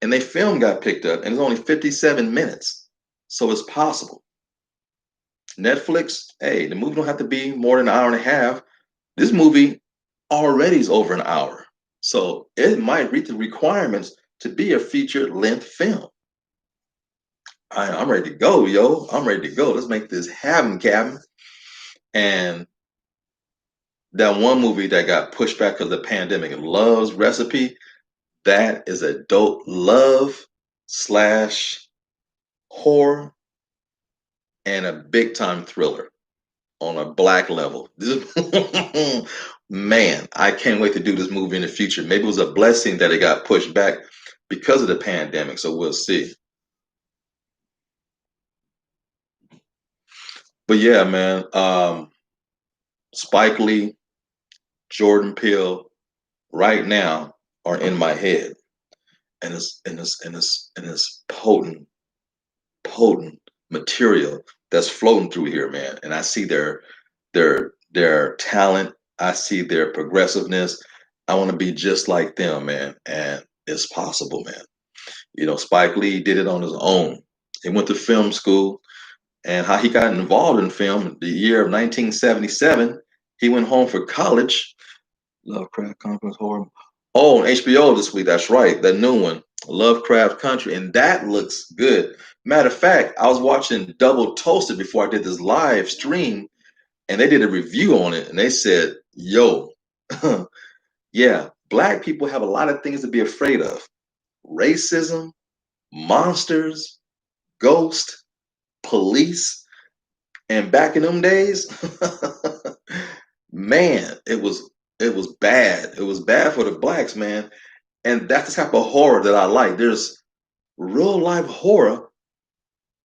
and their film got picked up and it's only 57 minutes. So it's possible. Netflix, hey, the movie don't have to be more than an hour and a half. This movie already is over an hour. So it might reach the requirements to be a feature length film. I'm ready to go, yo. I'm ready to go. Let's make this happen, Captain. And that one movie that got pushed back because of the pandemic, Love's Recipe, that is a dope love slash horror and a big time thriller on a black level. Man, I can't wait to do this movie in the future. Maybe it was a blessing that it got pushed back because of the pandemic. So we'll see. But yeah, man, Spike Lee, Jordan Peele, right now are in my head, and it's potent material that's floating through here, man. And I see their talent. I see their progressiveness. I want to be just like them, man. And it's possible, man. You know, Spike Lee did it on his own. He went to film school, and how he got involved in film the year of 1977. He went home for college. Lovecraft Country horror. Oh, on HBO this week. That's right, that new one, Lovecraft Country, and that looks good. Matter of fact, I was watching Double Toasted before I did this live stream, and they did a review on it, and they said, "Yo, yeah, black people have a lot of things to be afraid of: racism, monsters, ghosts, police." And back in them days, man, it was bad. It was bad for the blacks, man. And that's the type of horror that I like. There's real life horror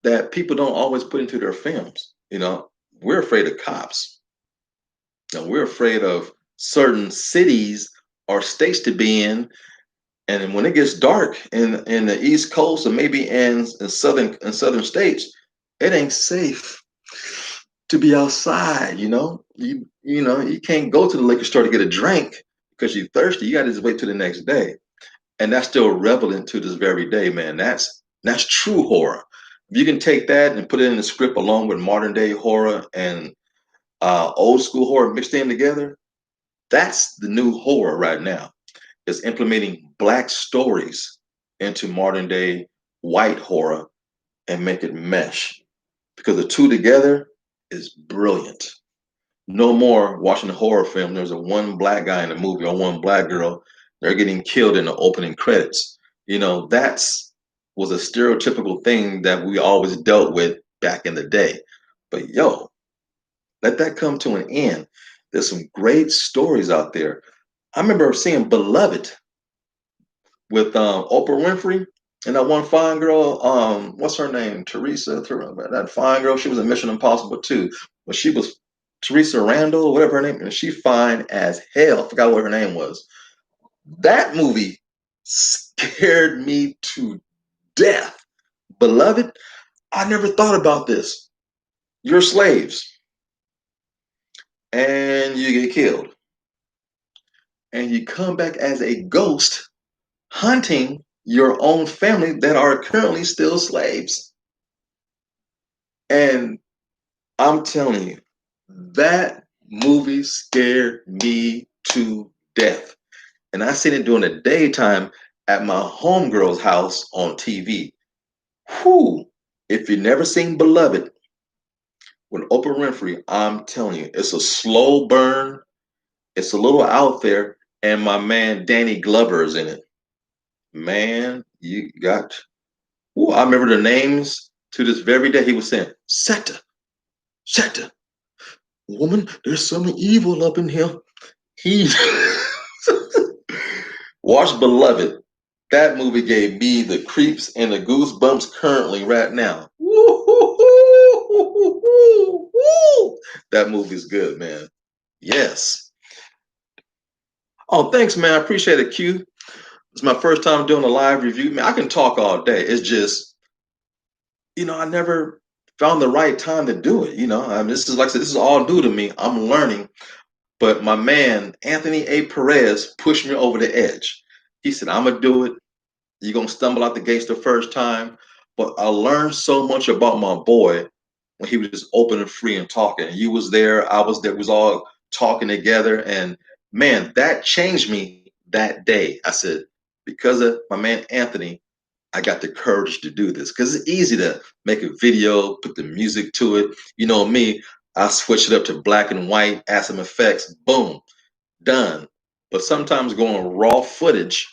that people don't always put into their films. You know, we're afraid of cops. And we're afraid of certain cities or states to be in. And when it gets dark in the East Coast or maybe in southern states, it ain't safe to be outside. You can't go to the liquor store to get a drink because you're thirsty. You got to just wait till the next day, and that's still relevant to this very day, man. That's true horror. If you can take that and put it in the script along with modern day horror and old school horror mixed in together, that's the new horror right now. It's implementing black stories into modern day white horror and make it mesh because the two together is brilliant. No more watching a horror film. There's a one black guy in the movie or one black girl. They're getting killed in the opening credits. That's was a stereotypical thing that we always dealt with back in the day. But yo, let that come to an end. There's some great stories out there. I remember seeing Beloved with Oprah Winfrey and that one fine girl. What's her name? That fine girl. She was in Mission Impossible too, but she was Teresa Randall, whatever her name, and she fine as hell. I forgot what her name was. That movie scared me to death. Beloved, I never thought about this. You're slaves and you get killed, and you come back as a ghost hunting your own family that are currently still slaves. And I'm telling you, that movie scared me to death. And I seen it during the daytime at my homegirl's house on TV. Whew. If you've never seen Beloved with Oprah Winfrey, I'm telling you, it's a slow burn. It's a little out there. And my man Danny Glover is in it. Man, you got. Ooh, I remember the names to this very day. He was saying, Seta, Seta, woman, there's some evil up in here. He watch Beloved. That movie gave me the creeps and the goosebumps currently right now. That movie's good, man. Yes. Oh, thanks, man. I appreciate it, Q. It's my first time doing a live review. Man, I can talk all day. It's just, I never found the right time to do it. I mean, this is like I said, this is all new to me. I'm learning. But my man, Anthony A. Perez, pushed me over the edge. He said, I'm going to do it. You're going to stumble out the gates the first time. But I learned so much about my boy when he was just open and free and talking. You was there, I was there, we was all talking together. And man, that changed me that day. I said, because of my man Anthony, I got the courage to do this. Because it's easy to make a video, put the music to it. You know me, I switch it up to black and white, add some effects, boom, done. But sometimes going raw footage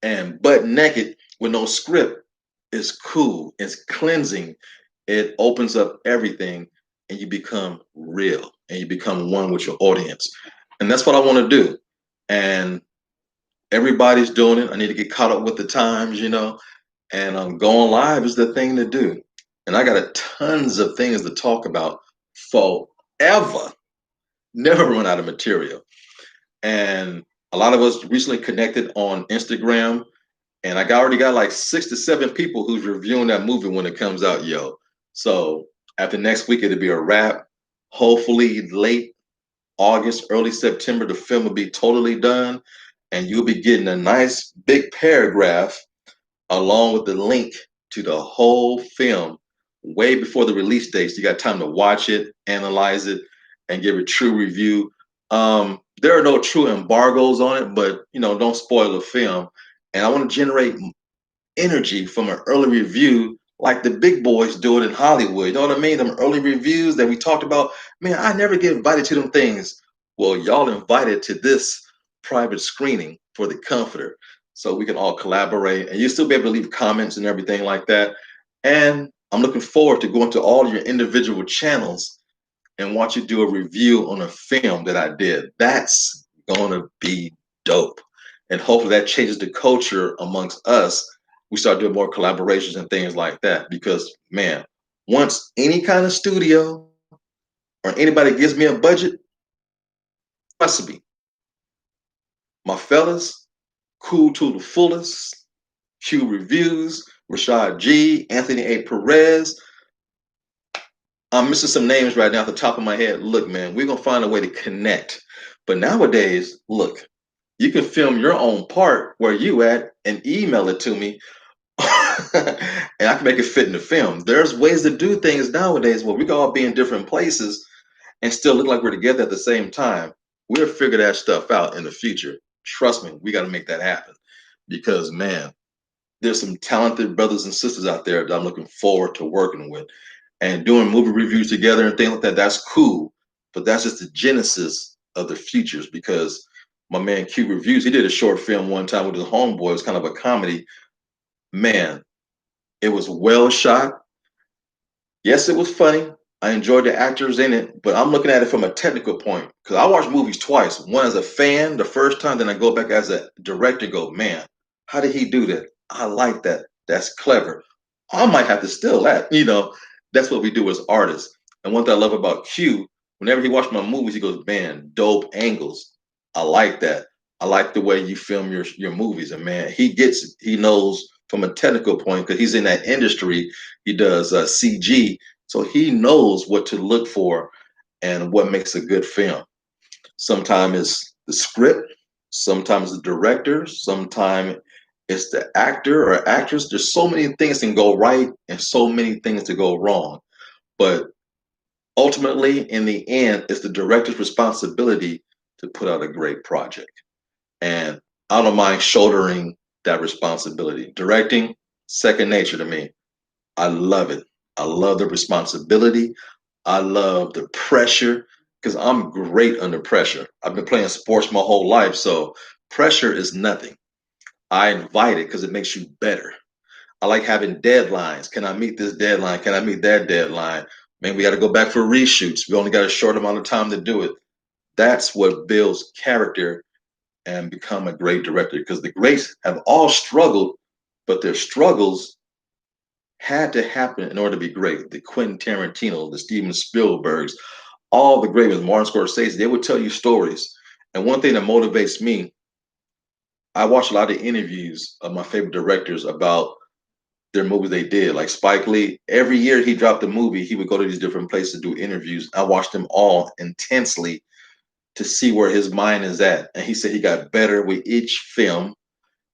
and butt naked with no script is cool. It's cleansing. It opens up everything, and you become real, and you become one with your audience. And that's what I want to do. And everybody's doing it. I need to get caught up with the times. And going live is the thing to do. And I got tons of things to talk about forever. Never run out of material. And a lot of us recently connected on Instagram, and already got like 6 to 7 people who's reviewing that movie when it comes out, yo. So after next week, it'll be a wrap. Hopefully, late August, early September, the film will be totally done, and you'll be getting a nice big paragraph along with the link to the whole film way before the release date. So you got time to watch it, analyze it, and give a true review. There are no true embargoes on it, but don't spoil the film. And I want to generate energy from an early review like the big boys do it in Hollywood. You know what I mean? Them early reviews that we talked about. Man, I never get invited to them things. Well, y'all invited to this private screening for The Comforter, so we can all collaborate, and you'll still be able to leave comments and everything like that. And I'm looking forward to going to all your individual channels and watch you do a review on a film that I did. That's gonna be dope. And hopefully that changes the culture amongst us. We start doing more collaborations and things like that. Because man, once any kind of studio or anybody gives me a budget, trust me, my fellas, cool to the fullest, Q Reviews, Rashad G, Anthony A. Perez. I'm missing some names right now at the top of my head. Look, man, we're gonna find a way to connect. But nowadays, look, you can film your own part where you at and email it to me, and I can make it fit in the film. There's ways to do things nowadays where we can all be in different places and still look like we're together at the same time. We'll figure that stuff out in the future. Trust me, we got to make that happen because man, there's some talented brothers and sisters out there that I'm looking forward to working with and doing movie reviews together and things like that. That's cool, but that's just the genesis of the futures because my man Q Reviews, he did a short film one time with his homeboy. It was kind of a comedy. Man, it was well shot. Yes, it was funny. I enjoyed the actors in it, but I'm looking at it from a technical point because I watch movies twice. One as a fan the first time, then I go back as a director. Go, man, how did he do that? I like that. That's clever. I might have to steal that. That's what we do as artists. And one thing I love about Q, whenever he watches my movies, he goes, man, dope angles. I like that. I like the way you film your movies. And man, he knows from a technical point because he's in that industry. He does CG, so he knows what to look for and what makes a good film. Sometimes it's the script, sometimes the director, sometimes it's the actor or actress. There's so many things can go right and so many things to go wrong. But ultimately, in the end, it's the director's responsibility to put out a great project. And I don't mind shouldering that responsibility. Directing, second nature to me. I love it. I love the responsibility. I love the pressure because I'm great under pressure. I've been playing sports my whole life, so pressure is nothing. I invite it because it makes you better. I like having deadlines. Can I meet this deadline? Can I meet that deadline? Man, we got to go back for reshoots. We only got a short amount of time to do it. That's what builds character and become a great director because the greats have all struggled, but their struggles had to happen in order to be great. The Quentin Tarantino, the Steven Spielbergs, all the great ones, Martin Scorsese, they would tell you stories. And one thing that motivates me, I watch a lot of interviews of my favorite directors about their movies they did. Like Spike Lee, every year he dropped a movie, he would go to these different places to do interviews. I watched them all intensely to see where his mind is at. And he said he got better with each film.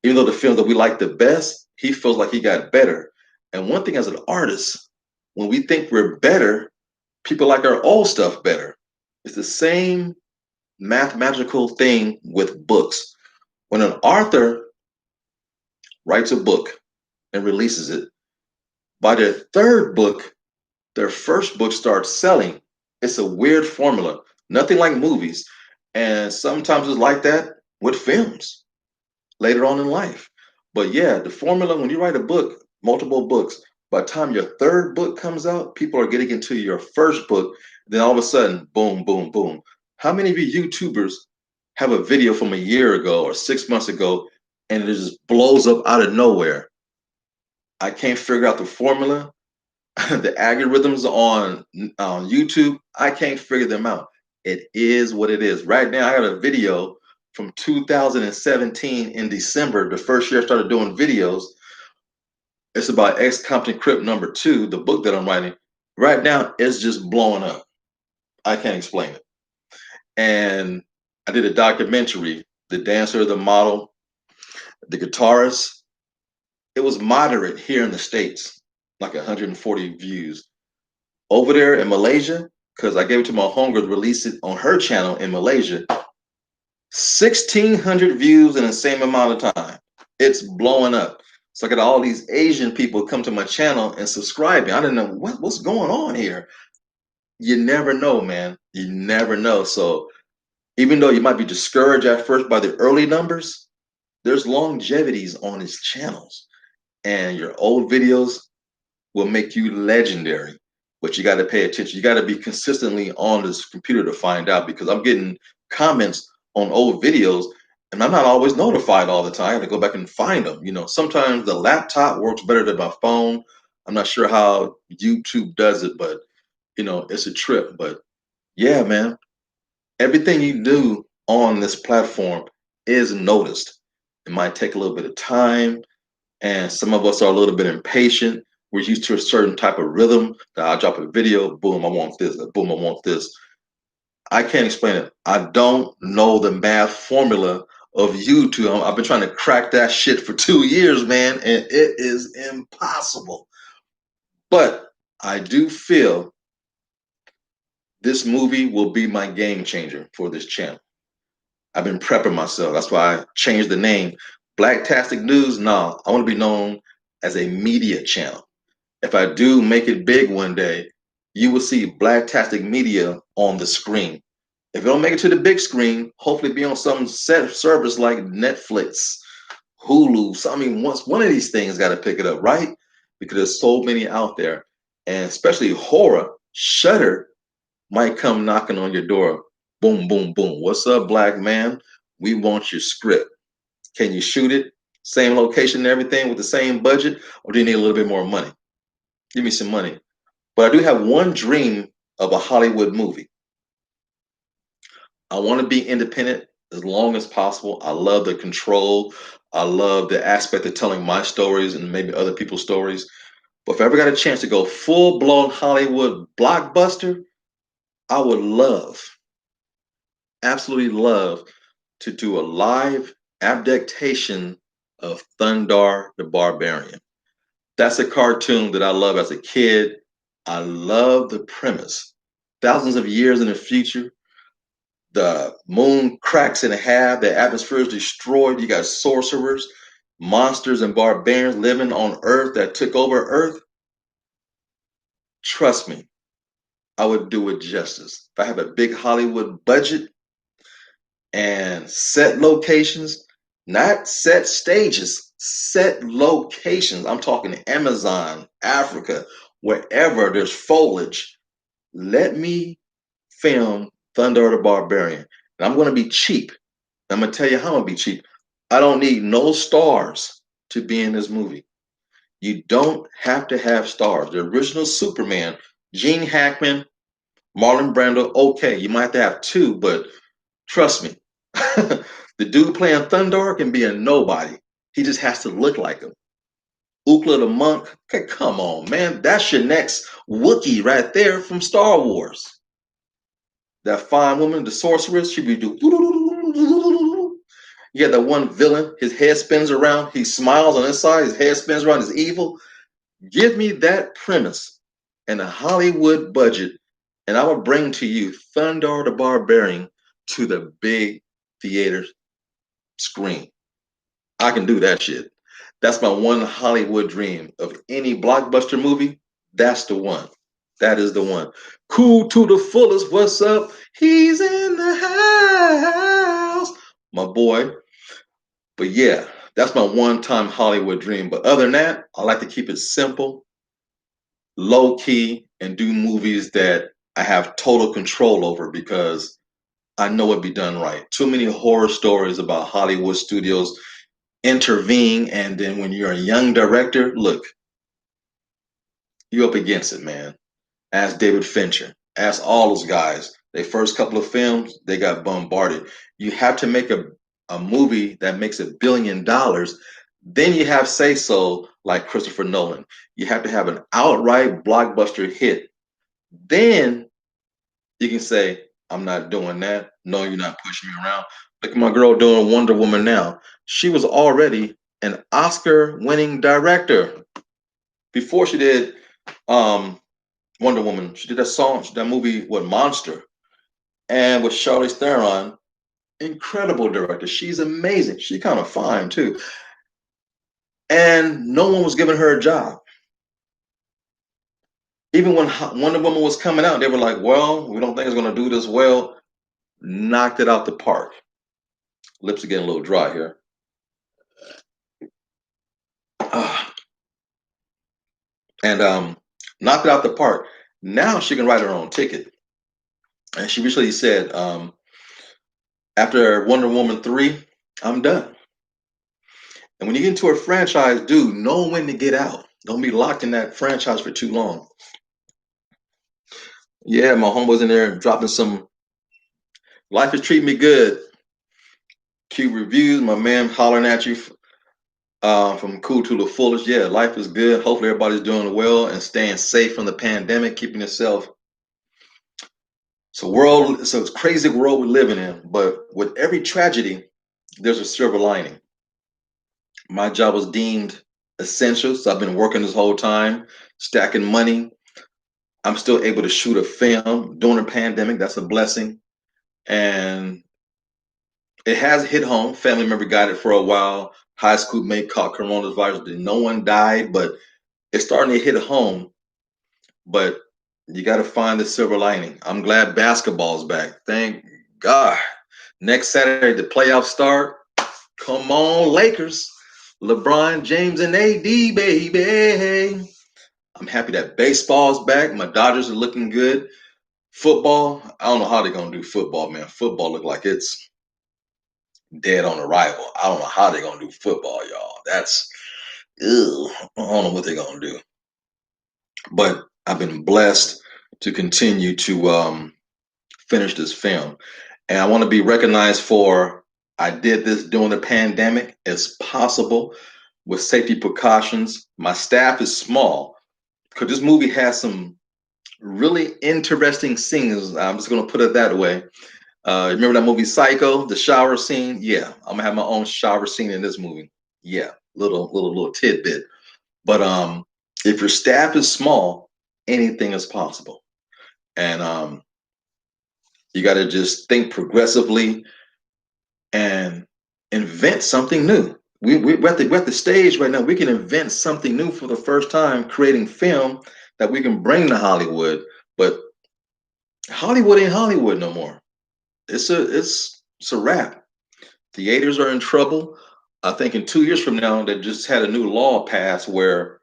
Even though the films that we like the best, he feels like he got better. And one thing as an artist, when we think we're better, people like our old stuff better. It's the same mathematical thing with books. When an author writes a book and releases it, by their third book, their first book starts selling. It's a weird formula, nothing like movies. And sometimes it's like that with films later on in life. But yeah, the formula when you write a book, multiple books, by the time your third book comes out, people are getting into your first book. Then all of a sudden, boom, boom, boom. How many of you YouTubers have a video from a year ago or 6 months ago and it just blows up out of nowhere? I can't figure out the formula. The algorithms on YouTube, I can't figure them out. It is what it is. Right now, I got a video from 2017 in December, the first year I started doing videos. It's about X Compton Crip #2, the book that I'm writing. Right now, it's just blowing up. I can't explain it. And I did a documentary, the dancer, the model, the guitarist. It was moderate here in the States, like 140 views. Over there in Malaysia, because I gave it to my homegirl to release it on her channel in Malaysia, 1,600 views in the same amount of time. It's blowing up. So I got all these Asian people come to my channel and subscribing. I didn't know what's going on here. You never know, man. You never know. So even though you might be discouraged at first by the early numbers, there's longevities on his channels. And your old videos will make you legendary. But you got to pay attention. You got to be consistently on this computer to find out, because I'm getting comments on old videos and I'm not always notified all the time. I have to go back and find them. Sometimes the laptop works better than my phone. I'm not sure how YouTube does it, but it's a trip. But yeah, man, everything you do on this platform is noticed. It might take a little bit of time, and some of us are a little bit impatient. We're used to a certain type of rhythm that I drop a video, boom, I want this, boom, I want this. I can't explain it. I don't know the math formula of YouTube. I've been trying to crack that shit for 2 years, man, and it is impossible. But I do feel this movie will be my game changer for this channel. I've been prepping myself. That's why I changed the name. Blacktastic News, no, I want to be known as a media channel. If I do make it big one day, you will see Blacktastic Media on the screen. If it don't make it to the big screen, hopefully be on some set service like Netflix, Hulu. So, I mean, once one of these things got to pick it up, right? Because there's so many out there, and especially horror. Shudder might come knocking on your door. Boom, boom, boom. What's up, black man? We want your script. Can you shoot it? Same location and everything with the same budget, or do you need a little bit more money? Give me some money. But I do have one dream of a Hollywood movie. I want to be independent as long as possible. I love the control. I love the aspect of telling my stories and maybe other people's stories. But if I ever got a chance to go full blown Hollywood blockbuster, I would love, absolutely love, to do a live adaptation of Thundar the Barbarian. That's a cartoon that I love as a kid. I love the premise. Thousands of years in the future, the moon cracks in half, the atmosphere is destroyed. You got sorcerers, monsters, and barbarians living on Earth that took over Earth. Trust me, I would do it justice. If I have a big Hollywood budget and set locations, not set stages, set locations. I'm talking Amazon, Africa, wherever there's foliage. Let me film Thunder the Barbarian. And I'm going to be cheap. I'm going to tell you how I'm going to be cheap. I don't need no stars to be in this movie. You don't have to have stars. The original Superman, Gene Hackman, Marlon Brando, okay, you might have to have two, but trust me, The dude playing Thundar can be a nobody. He just has to look like him. Ukla the monk. Okay, come on, man. That's your next Wookiee right there from Star Wars. That fine woman, the sorceress, she be do. You got that one villain, his head spins around, he smiles on his side, his head spins around, he's evil. Give me that premise and a Hollywood budget, and I will bring to you Thundar the Barbarian to the big theater screen. I can do that shit. That's my one Hollywood dream of any blockbuster movie. That's the one. That is the one. Cool to the fullest. What's up? He's in the house, my boy. But yeah, that's my one-time Hollywood dream. But other than that, I like to keep it simple, low key, and do movies that I have total control over because I know it'd be done right. Too many horror stories about Hollywood studios intervene, and then when you're a young director, look, you up against it, man. Ask David Fincher. Ask all those guys. Their first couple of films, they got bombarded. You have to make a movie that makes $1 billion. Then you have say so like Christopher Nolan. You have to have an outright blockbuster hit. Then you can say, I'm not doing that. No, you're not pushing me around. Look at my girl doing Wonder Woman now. She was already an Oscar winning director before she did um, Wonder Woman. She did that song, that movie, what, Monster, and with Charlize Theron. Incredible director. She's amazing. She kind of fine too. And no one was giving her a job. Even when Wonder Woman was coming out, they were like, well, we don't think it's going to do this well. Knocked it out the park. Lips are getting a little dry here. And knocked it out the park. Now she can write her own ticket. And she recently said, after Wonder Woman 3, I'm done. And when you get into a franchise, dude, know when to get out. Don't be locked in that franchise for too long. Yeah, my homeboy's in there dropping some life is treating me good. Cute reviews, my man hollering at you from cool to the fullest. Yeah, life is good. Hopefully everybody's doing well and staying safe from the pandemic, keeping yourself. It's a crazy world we're living in, but with every tragedy, there's a silver lining. My job was deemed essential, so I've been working this whole time, stacking money. I'm still able to shoot a film during a pandemic. That's a blessing. And it has hit home. Family member got it for a while. High school mate caught coronavirus. No one died, but it's starting to hit home. But you got to find the silver lining. I'm glad basketball's back. Thank God. Next Saturday, the playoffs start. Come on, Lakers. LeBron James and AD, baby. I'm happy that baseball's back. My Dodgers are looking good. Football, I don't know how they're going to do football, man. Football look like it's dead on arrival. I don't know how they're going to do football, y'all. That's, ew, I don't know what they're going to do. But I've been blessed to continue to finish this film. And I want to be recognized for I did this during the pandemic. It's possible with safety precautions. My staff is small because this movie has some really interesting scenes. I'm just going to put it that way. Remember that movie Psycho, the shower scene? Yeah, I'm gonna have my own shower scene in this movie. Yeah, little tidbit. But if your staff is small, anything is possible, and you got to just think progressively and invent something new. We're at the stage right now. We can invent something new for the first time, creating film that we can bring to Hollywood. But Hollywood ain't Hollywood no more. It's a wrap. Theaters are in trouble. I think in 2 years from now, they just had a new law passed where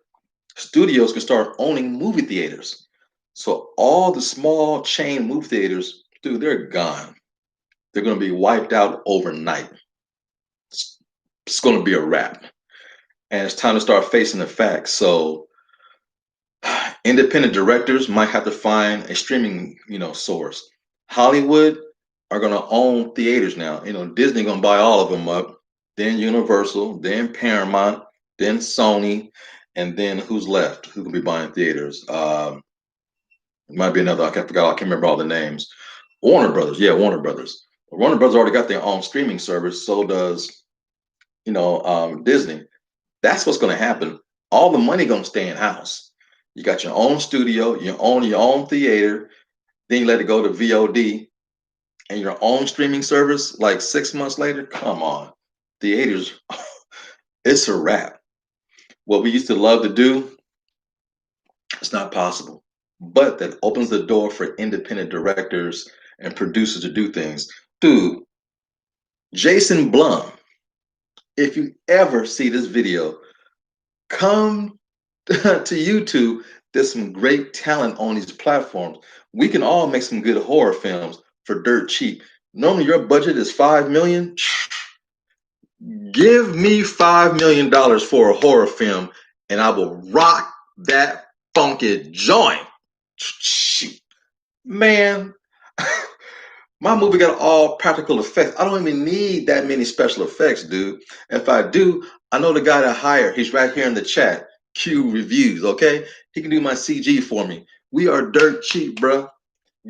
studios can start owning movie theaters. So all the small chain movie theaters, dude, they're gone. They're going to be wiped out overnight. It's going to be a wrap, and it's time to start facing the facts. So independent directors might have to find a streaming, source. Hollywood, are going to own theaters now. You know, Disney going to buy all of them up, then Universal, then Paramount, then Sony, and then who's left? Who can be buying theaters? It might be another. I can't remember all the names. Warner Brothers, yeah, Warner Brothers. Warner Brothers already got their own streaming service. So does Disney. That's what's going to happen. All the money going to stay in house. You got your own studio, you own your own theater. Then you let it go to VOD and your own streaming service. Like 6 months later, come on, theaters. It's a wrap. What we used to love to do, it's not possible. But that opens the door for independent directors and producers to do things. Dude, Jason Blum, if you ever see this video, come to YouTube. There's some great talent on these platforms. We can all make some good horror films for dirt cheap. Normally your budget is 5 million. Give me $5 million for a horror film and I will rock that funky joint. Man, my movie got all practical effects. I don't even need that many special effects, dude. If I do, I know the guy to hire. He's right here in the chat. Q Reviews, okay? He can do my CG for me. We are dirt cheap, bro.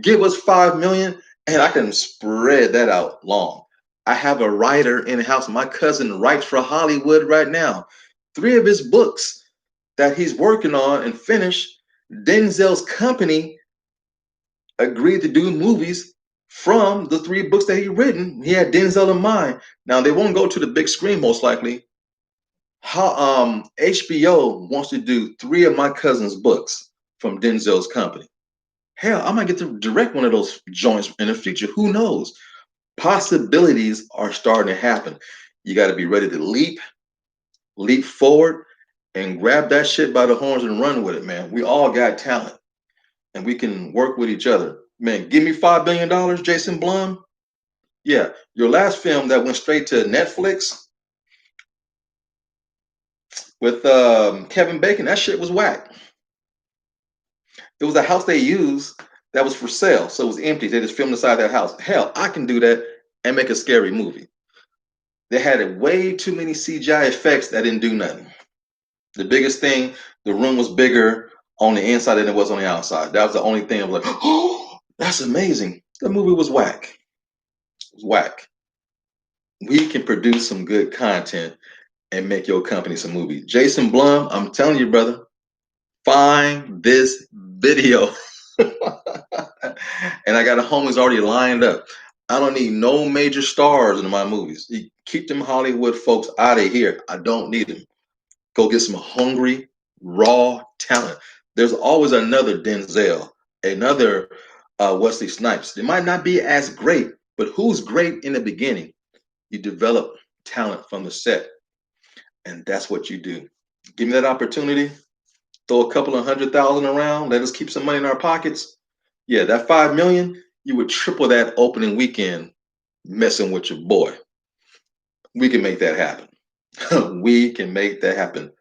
Give us 5 million and I can spread that out long. I have a writer in the house. My cousin writes for Hollywood right now. 3 of his books that he's working on and finished, Denzel's company agreed to do movies from the 3 books that he written. He had Denzel in mind. Now they won't go to the big screen most likely. How HBO wants to do 3 of my cousin's books from Denzel's company. Hell, I might get to direct one of those joints in the future. Who knows? Possibilities are starting to happen. You got to be ready to leap forward, and grab that shit by the horns and run with it, man. We all got talent, and we can work with each other. Man, give me $5 billion, Jason Blum. Yeah, your last film that went straight to Netflix with Kevin Bacon, that shit was whack. It was a house they used that was for sale, so it was empty. They just filmed inside that house. Hell, I can do that and make a scary movie. They had way too many CGI effects that didn't do nothing. The biggest thing, the room was bigger on the inside than it was on the outside. That was the only thing I was like, oh, that's amazing. The movie was whack. It was whack. We can produce some good content and make your company some movies. Jason Blum, I'm telling you, brother, find this video. And I got a homies already lined up. I don't need no major stars in my movies. You keep them Hollywood folks out of here. I don't need them. Go get some hungry, raw talent. There's always another Denzel, another Wesley Snipes. They might not be as great, but who's great in the beginning? You develop talent from the set, and that's what you do. Give me that opportunity. Throw a couple of 100,000 around. Let us keep some money in our pockets. Yeah, that 5 million, you would triple that opening weekend messing with your boy. We can make that happen. We can make that happen.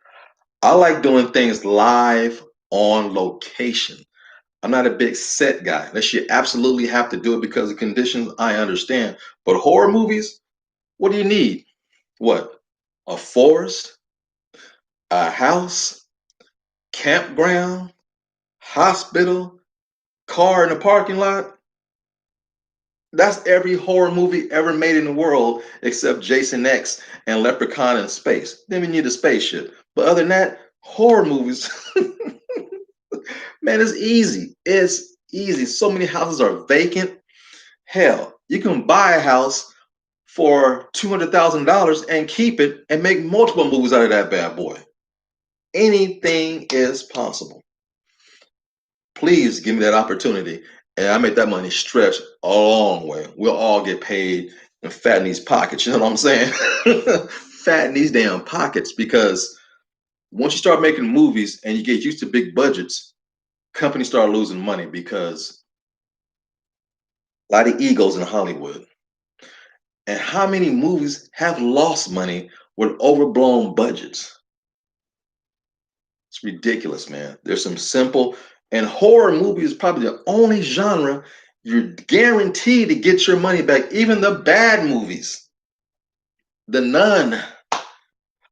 I like doing things live on location. I'm not a big set guy. Unless you absolutely have to do it because of conditions, I understand. But horror movies, what do you need? What? A forest, a house, campground, hospital, car in the parking lot? That's every horror movie ever made in the world except Jason X and Leprechaun in space. Then we need a spaceship. But other than that, horror movies, man, it's easy. It's easy. So many houses are vacant. Hell, you can buy a house for $200,000 and keep it and make multiple movies out of that bad boy. Anything is possible. Please give me that opportunity, and I make that money stretch a long way. We'll all get paid and fatten these pockets. You know what I'm saying? Fatten these damn pockets, because once you start making movies and you get used to big budgets, companies start losing money because a lot of egos in Hollywood. And how many movies have lost money with overblown budgets? It's ridiculous, man. There's some simple, and horror movie is probably the only genre You're guaranteed to get your money back. Even the bad movies, The Nun,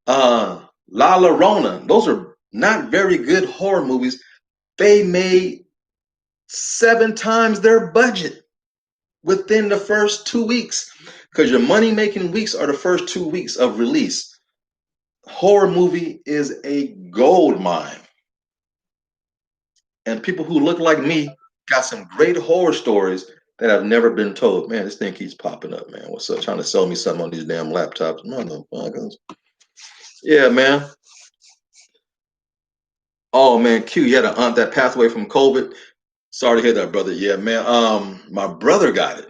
La Llorona, those are not very good horror movies. They made 7 times their budget within the first 2 weeks, because your money making weeks are the first 2 weeks of release. Horror movie is a gold mine, and people who look like me got some great horror stories that have never been told. Man, this thing keeps popping up, man. What's up? Trying to sell me something on these damn laptops. Motherfuckers. Yeah, man. Oh man, Q, you had an aunt that passed away from COVID. Sorry to hear that, brother. Yeah, man. My brother got it,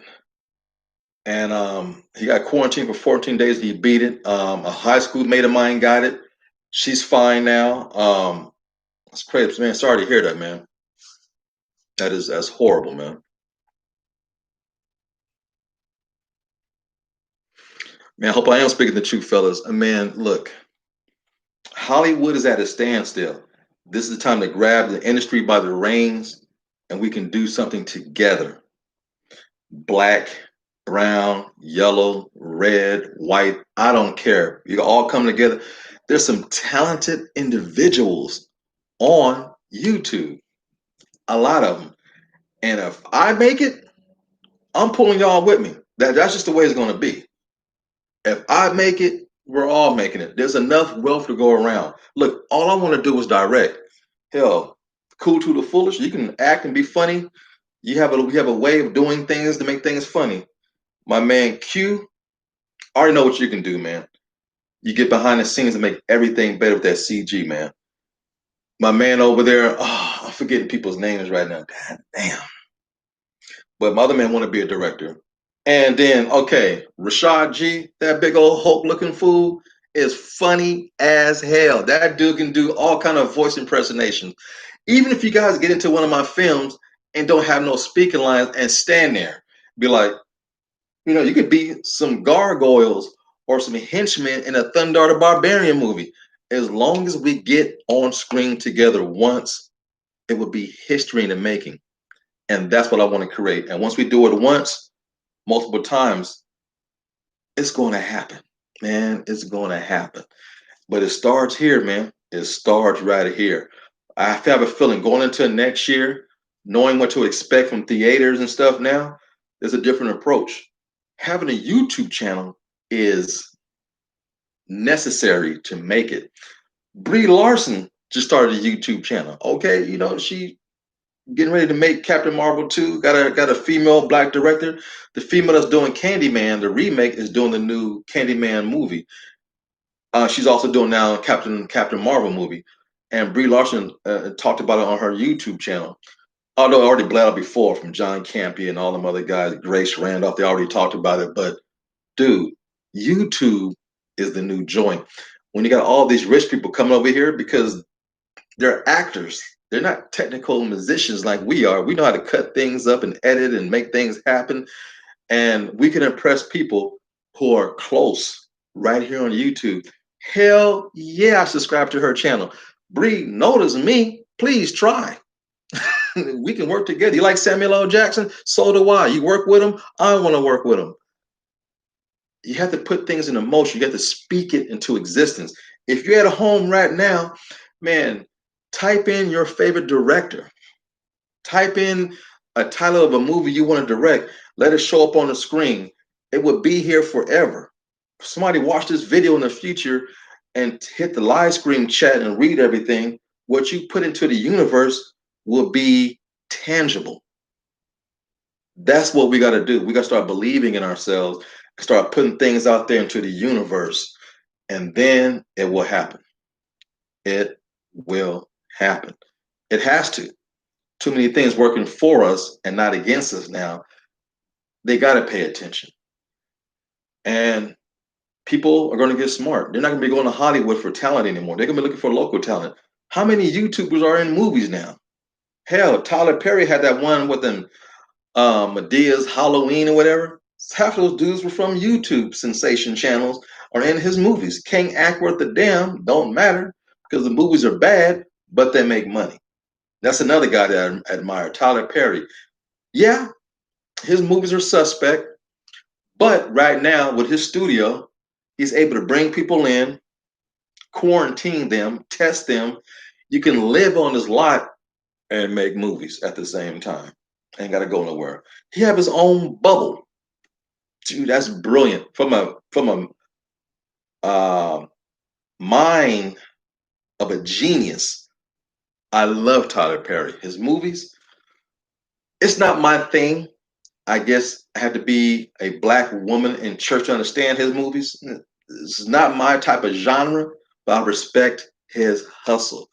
and he got quarantined for 14 days. He beat it. A high school mate of mine got it. She's fine now. That's crazy, man. Sorry to hear that, man. That's horrible, man. Man, I hope I am speaking the truth, fellas. Man, look, Hollywood is at a standstill. This is the time to grab the industry by the reins, and we can do something together. Black, brown, yellow, red, white, I don't care. You all come together. There's some talented individuals on YouTube, a lot of them. And if I make it, I'm pulling y'all with me. That's just the way it's going to be. If I make it, we're all making it. There's enough wealth to go around. Look, all I want to do is direct. Hell, cool to the foolish. You can act and be funny. We have a way of doing things to make things funny. My man Q, I already know what you can do, man. You get behind the scenes and make everything better with that CG, man. My man over there, oh, I'm forgetting people's names right now. God damn. But my other man want to be a director. And then, okay, Rashad G, that big old Hulk looking fool, is funny as hell. That dude can do all kind of voice impersonations. Even if you guys get into one of my films and don't have no speaking lines and stand there, be like, you could be some gargoyles or some henchmen in a Thunder the Barbarian movie. As long as we get on screen together once, it would be history in the making. And that's what I want to create. And once we do it once, multiple times, it's going to happen, man. It's going to happen. But it starts here, man. It starts right here. I have a feeling going into next year, knowing what to expect from theaters and stuff now, there's a different approach. Having a YouTube channel is necessary to make it. Brie Larson just started a YouTube channel. Okay, she getting ready to make Captain Marvel 2. Got a female black director. The female that's doing Candyman, the remake, is doing the new Candyman movie. She's also doing now Captain Marvel movie. And Brie Larson talked about it on her YouTube channel. Although I already bled out before from John Campea and all them other guys, Grace Randolph, they already talked about it. But dude, YouTube is the new joint. When you got all these rich people coming over here because they're actors. They're not technical musicians like we are. We know how to cut things up and edit and make things happen. And we can impress people who are close right here on YouTube. Hell yeah, I subscribe to her channel. Bree, notice me. Please try. We can work together. You like Samuel L. Jackson? So do I. You work with him? I want to work with him. You have to put things into motion. You have to speak it into existence. If you're at home right now, man, type in your favorite director. Type in a title of a movie you want to direct. Let it show up on the screen. It will be here forever. If somebody watch this video in the future and hit the live stream chat and read everything, what you put into the universe will be tangible. That's what we got to do. We got to start believing in ourselves, start putting things out there into the universe, and then it will happen. It will happen. It has to. Too many things working for us and not against us now. They got to pay attention. And people are going to get smart. They're not going to be going to Hollywood for talent anymore. They're going to be looking for local talent. How many YouTubers are in movies now? Hell, Tyler Perry had that one with them, Medea's Halloween or whatever. Half of those dudes were from YouTube sensation channels or in his movies. Can't act worth a damn, don't matter, because the movies are bad, but they make money. That's another guy that I admire, Tyler Perry. Yeah, His movies are suspect, but right now with his studio, he's able to bring people in, quarantine them, test them. You can live on his lot and make movies at the same time. Ain't got to go nowhere. He have his own bubble. Dude, that's brilliant. From a mind of a genius. I love Tyler Perry. His movies. It's not my thing. I guess I have to be a black woman in church to understand his movies. It's not my type of genre, but I respect his hustle.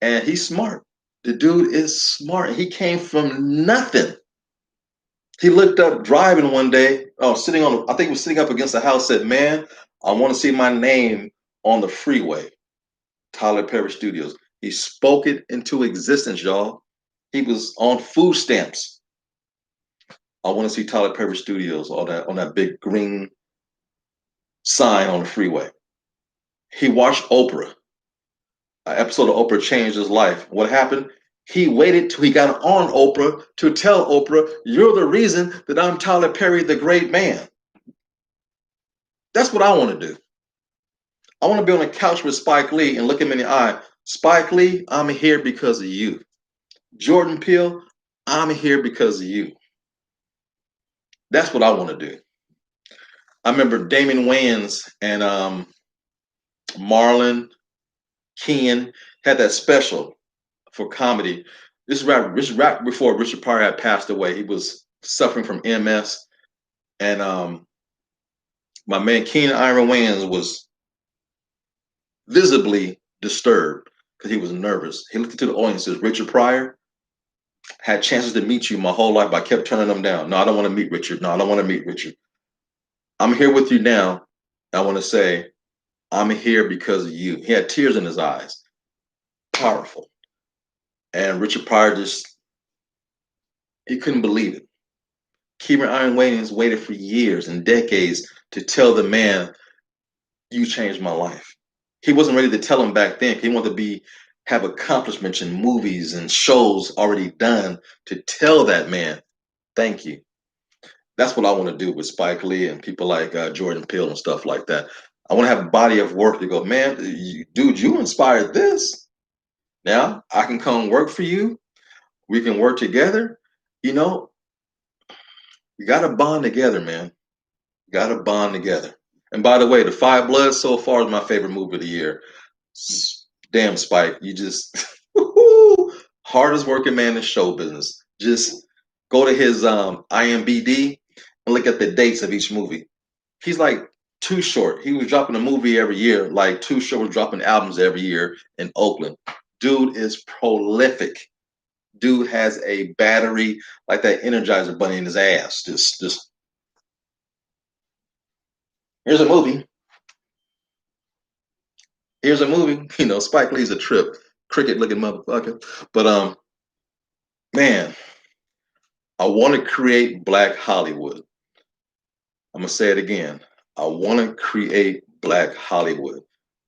And he's smart. The dude is smart. He came from nothing. He looked up driving one day, sitting on, I think he was sitting up against the house, said, "Man, I want to see my name on the freeway." Tyler Perry Studios. He spoke it into existence, y'all. He was on food stamps. I want to see Tyler Perry Studios on that big green sign on the freeway. He watched Oprah. An episode of Oprah changed his life. What happened? He waited till he got on Oprah to tell Oprah, "You're the reason that I'm Tyler Perry, the great man." That's what I want to do. I want to be on a couch with Spike Lee and look him in the eye. "Spike Lee, I'm here because of you. Jordan Peele, I'm here because of you." That's what I want to do. I remember Damon Wayans and Marlon Keane had that special for comedy. This is right before Richard Pryor had passed away. He was suffering from MS, and my man Keenan Iron Wayans was visibly disturbed because he was nervous. He looked into the audience and says, "Richard Pryor, had chances to meet you my whole life, but I kept turning them down. No, I don't want to meet Richard. No, I don't want to meet Richard. I'm here with you now. I want to say, I'm here because of you." He had tears in his eyes. Powerful. And Richard Pryor just, he couldn't believe it. Kieran Iron Wayans waited for years and decades to tell the man, "You changed my life." He wasn't ready to tell him back then. He wanted to have accomplishments in movies and shows already done to tell that man, "Thank you." That's what I want to do with Spike Lee and people like Jordan Peele and stuff like that. I want to have a body of work to go, "Man, dude, you inspired this. Now I can come work for you. We can work together. You know, you got to bond together, man. You got to bond together." And by the way, The Five Bloods so far is my favorite movie of the year. Damn, Spike, you just hardest working man in show business. Just go to his IMBD and look at the dates of each movie. He's like Too Short. He was dropping a movie every year, like Too Short was dropping albums every year in Oakland. Dude is prolific. Dude has a battery like that Energizer bunny in his ass. Just here's a movie. Here's a movie. Spike Lee's a trip, cricket looking motherfucker. But man, I want to create Black Hollywood. I'm gonna say it again. I want to create Black Hollywood.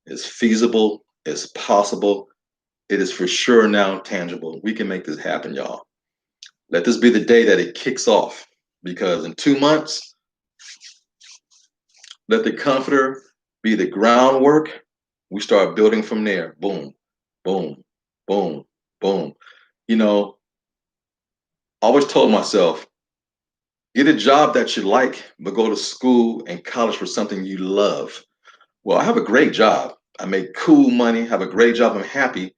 It's feasible. It's possible. It is for sure now tangible. We can make this happen, y'all. Let this be the day that it kicks off. Because in 2 months, let the comforter be the groundwork. We start building from there. Boom, boom, boom, boom. You know, I always told myself, get a job that you like, but go to school and college for something you love. Well, I have a great job. I make cool money, have a great job, I'm happy.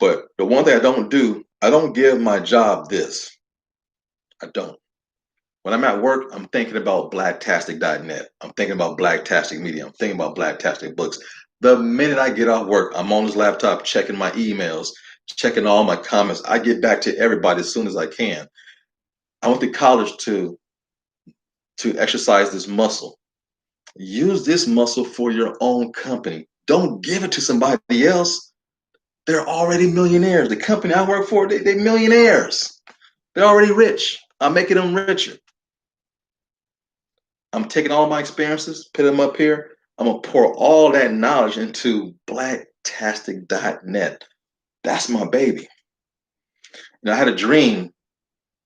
But the one thing I don't do, I don't give my job this. I don't. When I'm at work, I'm thinking about Blacktastic.net. I'm thinking about Blacktastic Media. I'm thinking about Blacktastic Books. The minute I get off work, I'm on this laptop checking my emails, checking all my comments. I get back to everybody as soon as I can. I went to college to exercise this muscle. Use this muscle for your own company. Don't give it to somebody else. They're already millionaires. The company I work for, they're millionaires. They're already rich. I'm making them richer. I'm taking all my experiences, put them up here. I'm gonna pour all that knowledge into Blacktastic.net. That's my baby. I had a dream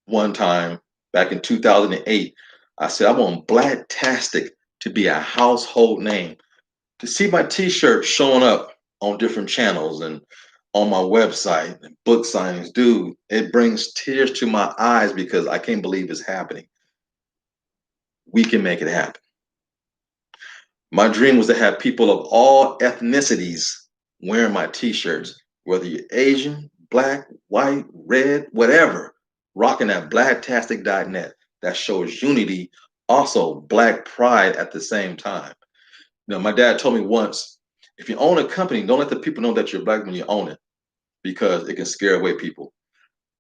one time back in 2008. I said, I want Blacktastic to be a household name. To see my t-shirt showing up on different channels and on my website and book signings, dude, it brings tears to my eyes because I can't believe it's happening. We can make it happen. My dream was to have people of all ethnicities wearing my t-shirts, whether you're Asian, black, white, red, whatever, rocking at blacktastic.net. That shows unity, also black pride at the same time. My dad told me once, if you own a company, don't let the people know that you're black when you own it because it can scare away people.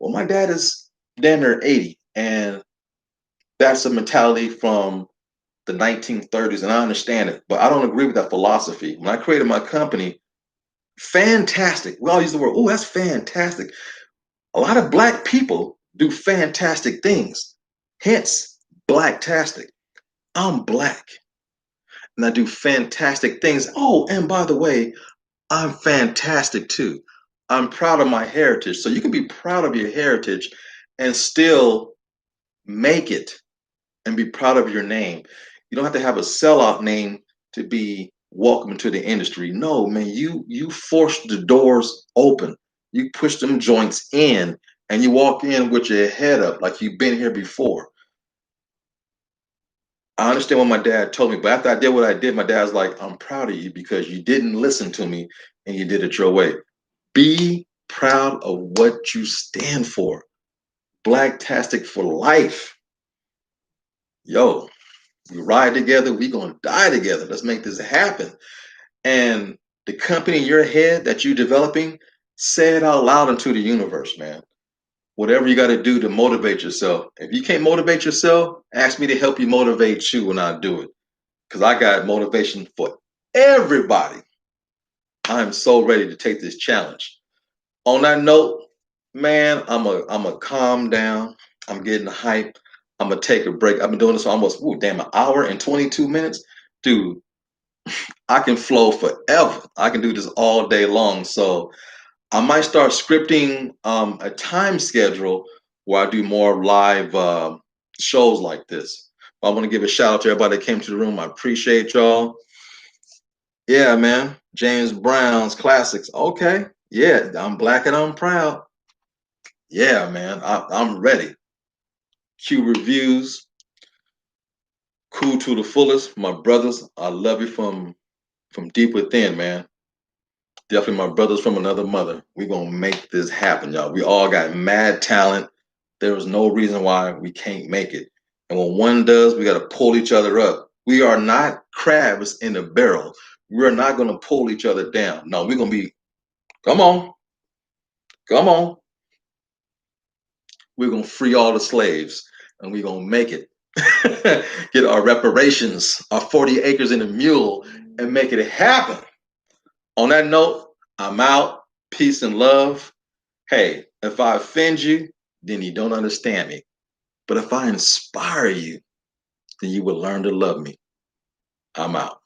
Well, my dad is damn near 80, and that's a mentality from the 1930s, and I understand it, but I don't agree with that philosophy. When I created my company, fantastic. We all use the word, oh, that's fantastic. A lot of black people do fantastic things. Hence, Blacktastic. I'm black and I do fantastic things. Oh, and by the way, I'm fantastic too. I'm proud of my heritage. So you can be proud of your heritage and still make it and be proud of your name. You don't have to have a sellout name to be welcome into the industry. No, man, you force the doors open. You push them joints in and you walk in with your head up like you've been here before. I understand what my dad told me, but after I did what I did, my dad's like, I'm proud of you because you didn't listen to me and you did it your way. Be proud of what you stand for. Blacktastic for life. Yo, we ride together, we gonna die together. Let's make this happen. And the company in your head that you're developing, say it out loud into the universe, man. Whatever you got to do to motivate yourself. If you can't motivate yourself, ask me to help you motivate you when I do it. Because I got motivation for everybody. I'm so ready to take this challenge. On that note, man, I'm a calm down. I'm getting hype. I'm gonna take a break. I've been doing this for almost an hour and 22 minutes. Dude, I can flow forever. I can do this all day long. So I might start scripting a time schedule where I do more live shows like this. I want to give a shout out to everybody that came to the room. I appreciate y'all. Yeah, man. James Brown's classics. Okay. Yeah, I'm black and I'm proud. Yeah, man. I'm ready. Q reviews. Cool to the fullest. My brothers, I love you from deep within, man. Definitely my brothers from another mother. We're gonna make this happen, y'all. We all got mad talent. There is no reason why we can't make it. And when one does, we gotta pull each other up. We are not crabs in a barrel. We're not gonna pull each other down. No, we're gonna be, come on, come on. We're gonna free all the slaves and we're gonna make it. Get our reparations, our 40 acres and a mule, and make it happen. On that note, I'm out. Peace and love. Hey, if I offend you, then you don't understand me. But if I inspire you, then you will learn to love me. I'm out.